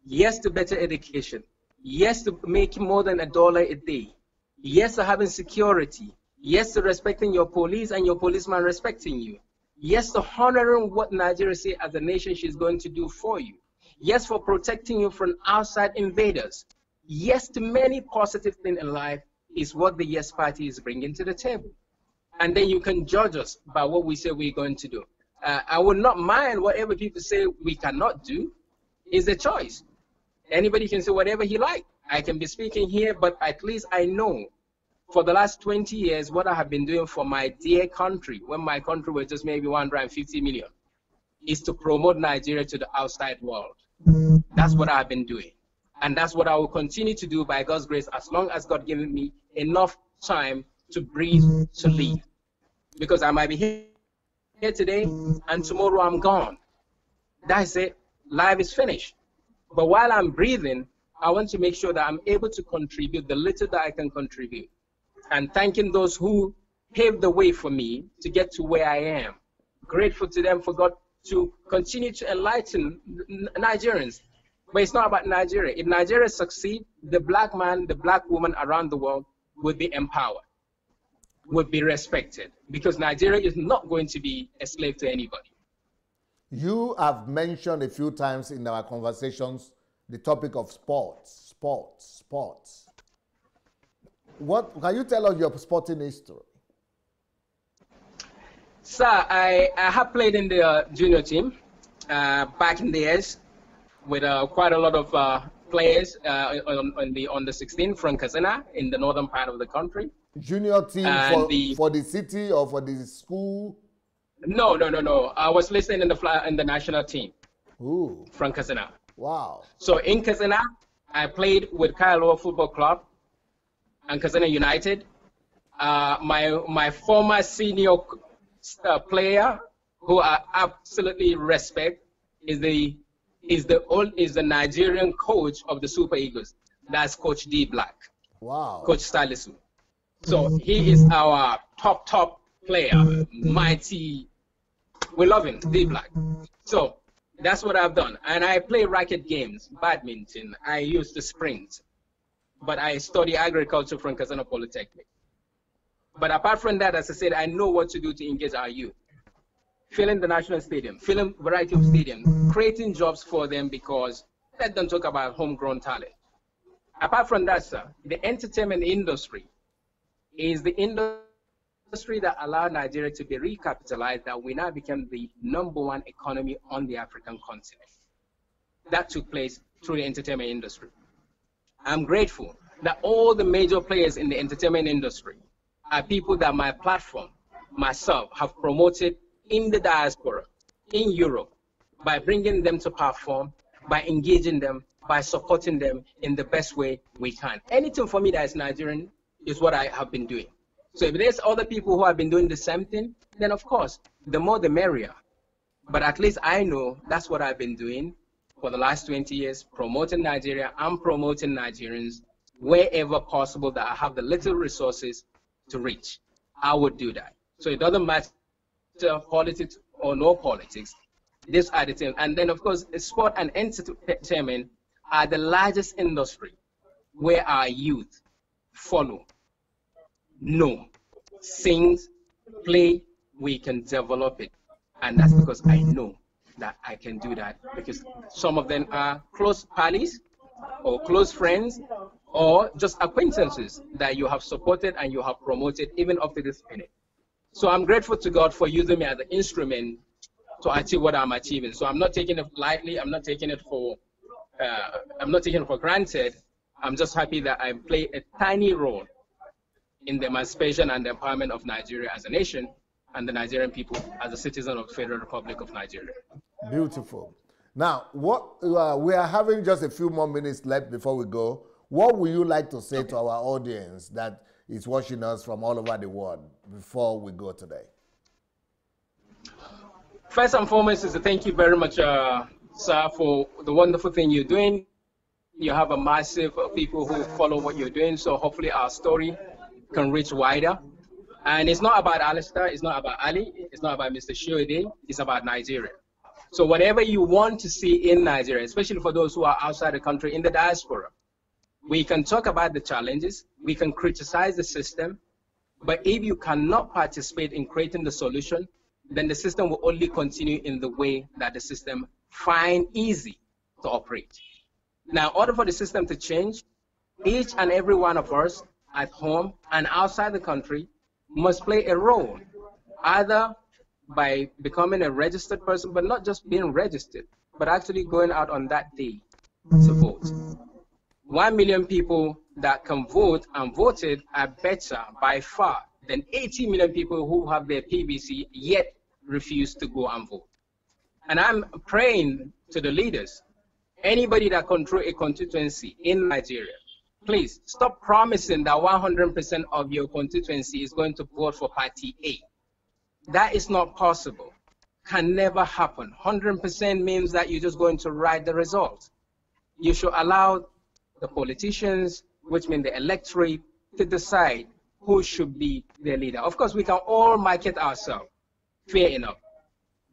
yes, to better education, yes, to make more than $1 a day, yes, to having security, yes, to respecting your police and your policeman respecting you, yes, to honoring what Nigeria say as a nation she's going to do for you, yes, for protecting you from outside invaders, yes, to many positive things in life is what the Yes Party is bringing to the table. And then you can judge us by what we say we're going to do. I would not mind whatever people say we cannot do. Is a choice. Anybody can say whatever he likes. I can be speaking here, but at least I know for the last 20 years what I have been doing for my dear country, when my country was just maybe 150 million, is to promote Nigeria to the outside world. That's what I've been doing. And that's what I will continue to do by God's grace, as long as God gives me enough time to breathe, to live. Because I might be here today and tomorrow I'm gone. That's it. Life is finished. But while I'm breathing, I want to make sure that I'm able to contribute the little that I can contribute. And thanking those who paved the way for me to get to where I am. Grateful to them for God to continue to enlighten Nigerians. But it's not about Nigeria. If Nigeria succeeds, the black man, the black woman around the world would be empowered, would be respected, because Nigeria is not going to be a slave to anybody. You have mentioned a few times in our conversations the topic of sports. What can you tell us your sporting history? Sir, I have played in the junior team back in the years with quite a lot of players on the 16 from Katsina in the northern part of the country. Junior team for the city or for the school? No. I was listed in the national team. Ooh. From Katsina. Wow. So in Katsina, I played with Kailua Football Club and Katsina United. My former senior player, who I absolutely respect, is the Nigerian coach of the Super Eagles. That's Coach D Black. Wow. Coach Stalisu. So he is our top player, mighty. We love him, D Black. So that's what I've done. And I play racket games, badminton. I use the sprint. But I study agriculture from Katsina Polytechnic. But apart from that, as I said, I know what to do to engage our youth. Filling the national stadium, filling a variety of stadiums, creating jobs for them, because let them talk about homegrown talent. Apart from that, sir, the entertainment industry is the industry that allowed Nigeria to be recapitalized, that we now became the #1 economy on the African continent. That took place through the entertainment industry. I'm grateful that all the major players in the entertainment industry are people that my platform, myself, have promoted in the diaspora, in Europe, by bringing them to perform, by engaging them, by supporting them in the best way we can. Anything for me that is Nigerian is what I have been doing. So if there's other people who have been doing the same thing, then of course, the more the merrier. But at least I know that's what I've been doing for the last 20 years, promoting Nigeria and promoting Nigerians wherever possible that I have the little resources to reach. I would do that. So it doesn't matter politics or no politics. These are the things. And then, of course, sport and entertainment are the largest industry where our youth follow, know, sings, play, we can develop it. And that's because I know that I can do that, because some of them are close pals or close friends or just acquaintances that you have supported and you have promoted even up to this minute. So I'm grateful to God for using me as an instrument to achieve what I'm achieving. So I'm not taking it lightly. I'm not taking it for granted. I'm just happy that I play a tiny role in the emancipation and the empowerment of Nigeria as a nation and the Nigerian people as a citizen of the Federal Republic of Nigeria. Beautiful. Now, we are having just a few more minutes left before we go. What would you like to say to our audience that is watching us from all over the world before we go today? First and foremost is to thank you very much, sir, for the wonderful thing you're doing. You have a massive people who follow what you're doing, so hopefully our story can reach wider. And it's not about Alistair, it's not about Ali, it's not about Mr. Soyode, it's about Nigeria. So whatever you want to see in Nigeria, especially for those who are outside the country in the diaspora, we can talk about the challenges, we can criticize the system, but if you cannot participate in creating the solution, then the system will only continue in the way that the system find easy to operate. Now, in order for the system to change, each and every one of us at home and outside the country must play a role, either by becoming a registered person, but not just being registered, but actually going out on that day to vote. 1 million people that can vote and voted are better by far than 80 million people who have their PVC yet refuse to go and vote. And I'm praying to the leaders, anybody that control a constituency in Nigeria, please stop promising that 100% of your constituency is going to vote for party A. That is not possible. Can never happen. 100% means that you're just going to write the result. You should allow the politicians, which mean the electorate, to decide who should be their leader. Of course, we can all market ourselves, fair enough.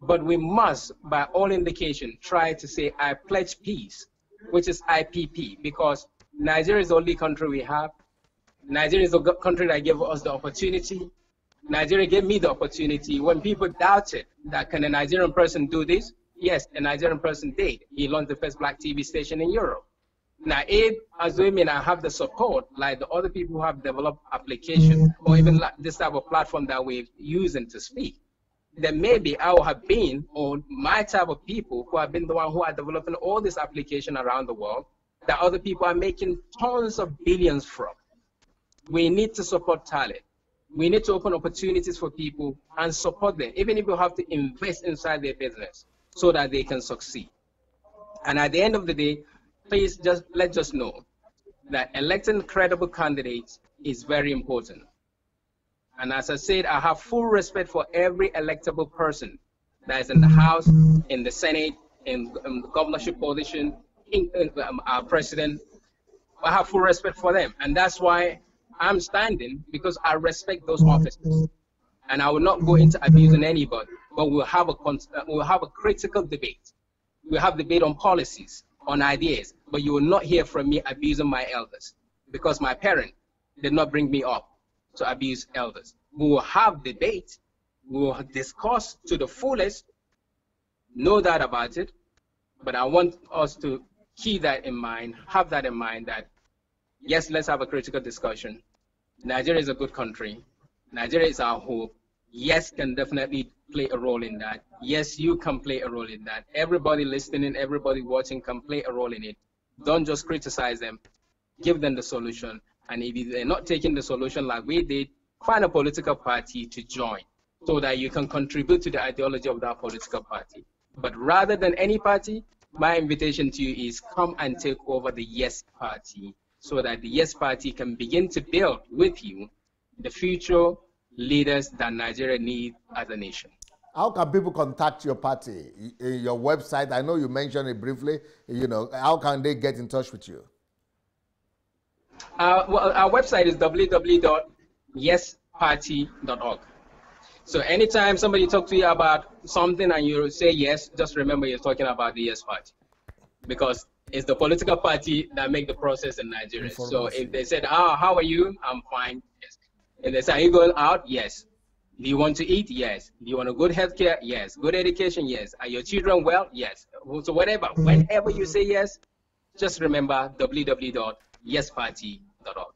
But we must, by all indication, try to say, I pledge peace, which is IPP, because Nigeria is the only country we have. Nigeria is the country that gave us the opportunity. Nigeria gave me the opportunity. When people doubted that can a Nigerian person do this, yes, a Nigerian person did. He launched the first black TV station in Europe. Now, if as women I have the support, like the other people who have developed applications, or even like this type of platform that we're using to speak, then maybe I will have been, or my type of people who have been the one who are developing all this application around the world, that other people are making tons of billions from. We need to support talent. We need to open opportunities for people and support them, even if you have to invest inside their business so that they can succeed. And at the end of the day, please let's just know that electing credible candidates is very important. And as I said, I have full respect for every electable person that is in the House, in the Senate, in the governorship position, in our president. I have full respect for them. And that's why I'm standing, because I respect those offices. And I will not go into abusing anybody, but we'll have a critical debate. We'll have debate on policies, on ideas, but you will not hear from me abusing my elders, because my parent did not bring me up to abuse elders. We will have debate, we will discuss to the fullest, no doubt about it, but I want us to keep that in mind, have that in mind that, yes, let's have a critical discussion. Nigeria is a good country. Nigeria is our hope. Yes, can definitely play a role in that. Yes, you can play a role in that. Everybody listening, everybody watching can play a role in it. Don't just criticize them. Give them the solution. And if they're not taking the solution like we did, find a political party to join so that you can contribute to the ideology of that political party. But rather than any party, my invitation to you is come and take over the Yes Party so that the Yes Party can begin to build with you the future leaders that Nigeria needs as a nation. How can people contact your party? Your website, I know you mentioned it briefly, how can they get in touch with you? Well, our website is www.yesparty.org. So anytime somebody talks to you about something and you say yes, just remember you're talking about the Yes Party, because it's the political party that make the process in Nigeria. So if they said, how are you? I'm fine. Yes. If they say, are you going out? Yes. Do you want to eat? Yes. Do you want a good health care? Yes. Good education? Yes. Are your children well? Yes. So whatever, whenever you say yes, just remember www.yesparty.org.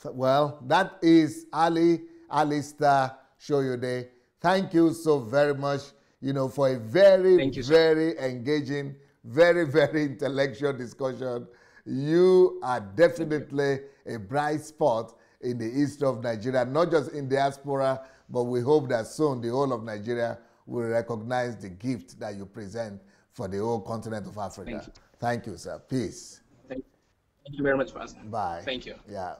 Well, that is Alistair Soyode. Thank you so very much, for a very, very engaging, very, very intellectual discussion. You are definitely a bright spot in the east of Nigeria, not just in diaspora, but we hope that soon the whole of Nigeria will recognize the gift that you present for the whole continent of Africa. Thank you, sir. Peace. Thank you very much, Pastor. Bye. Thank you. Yeah.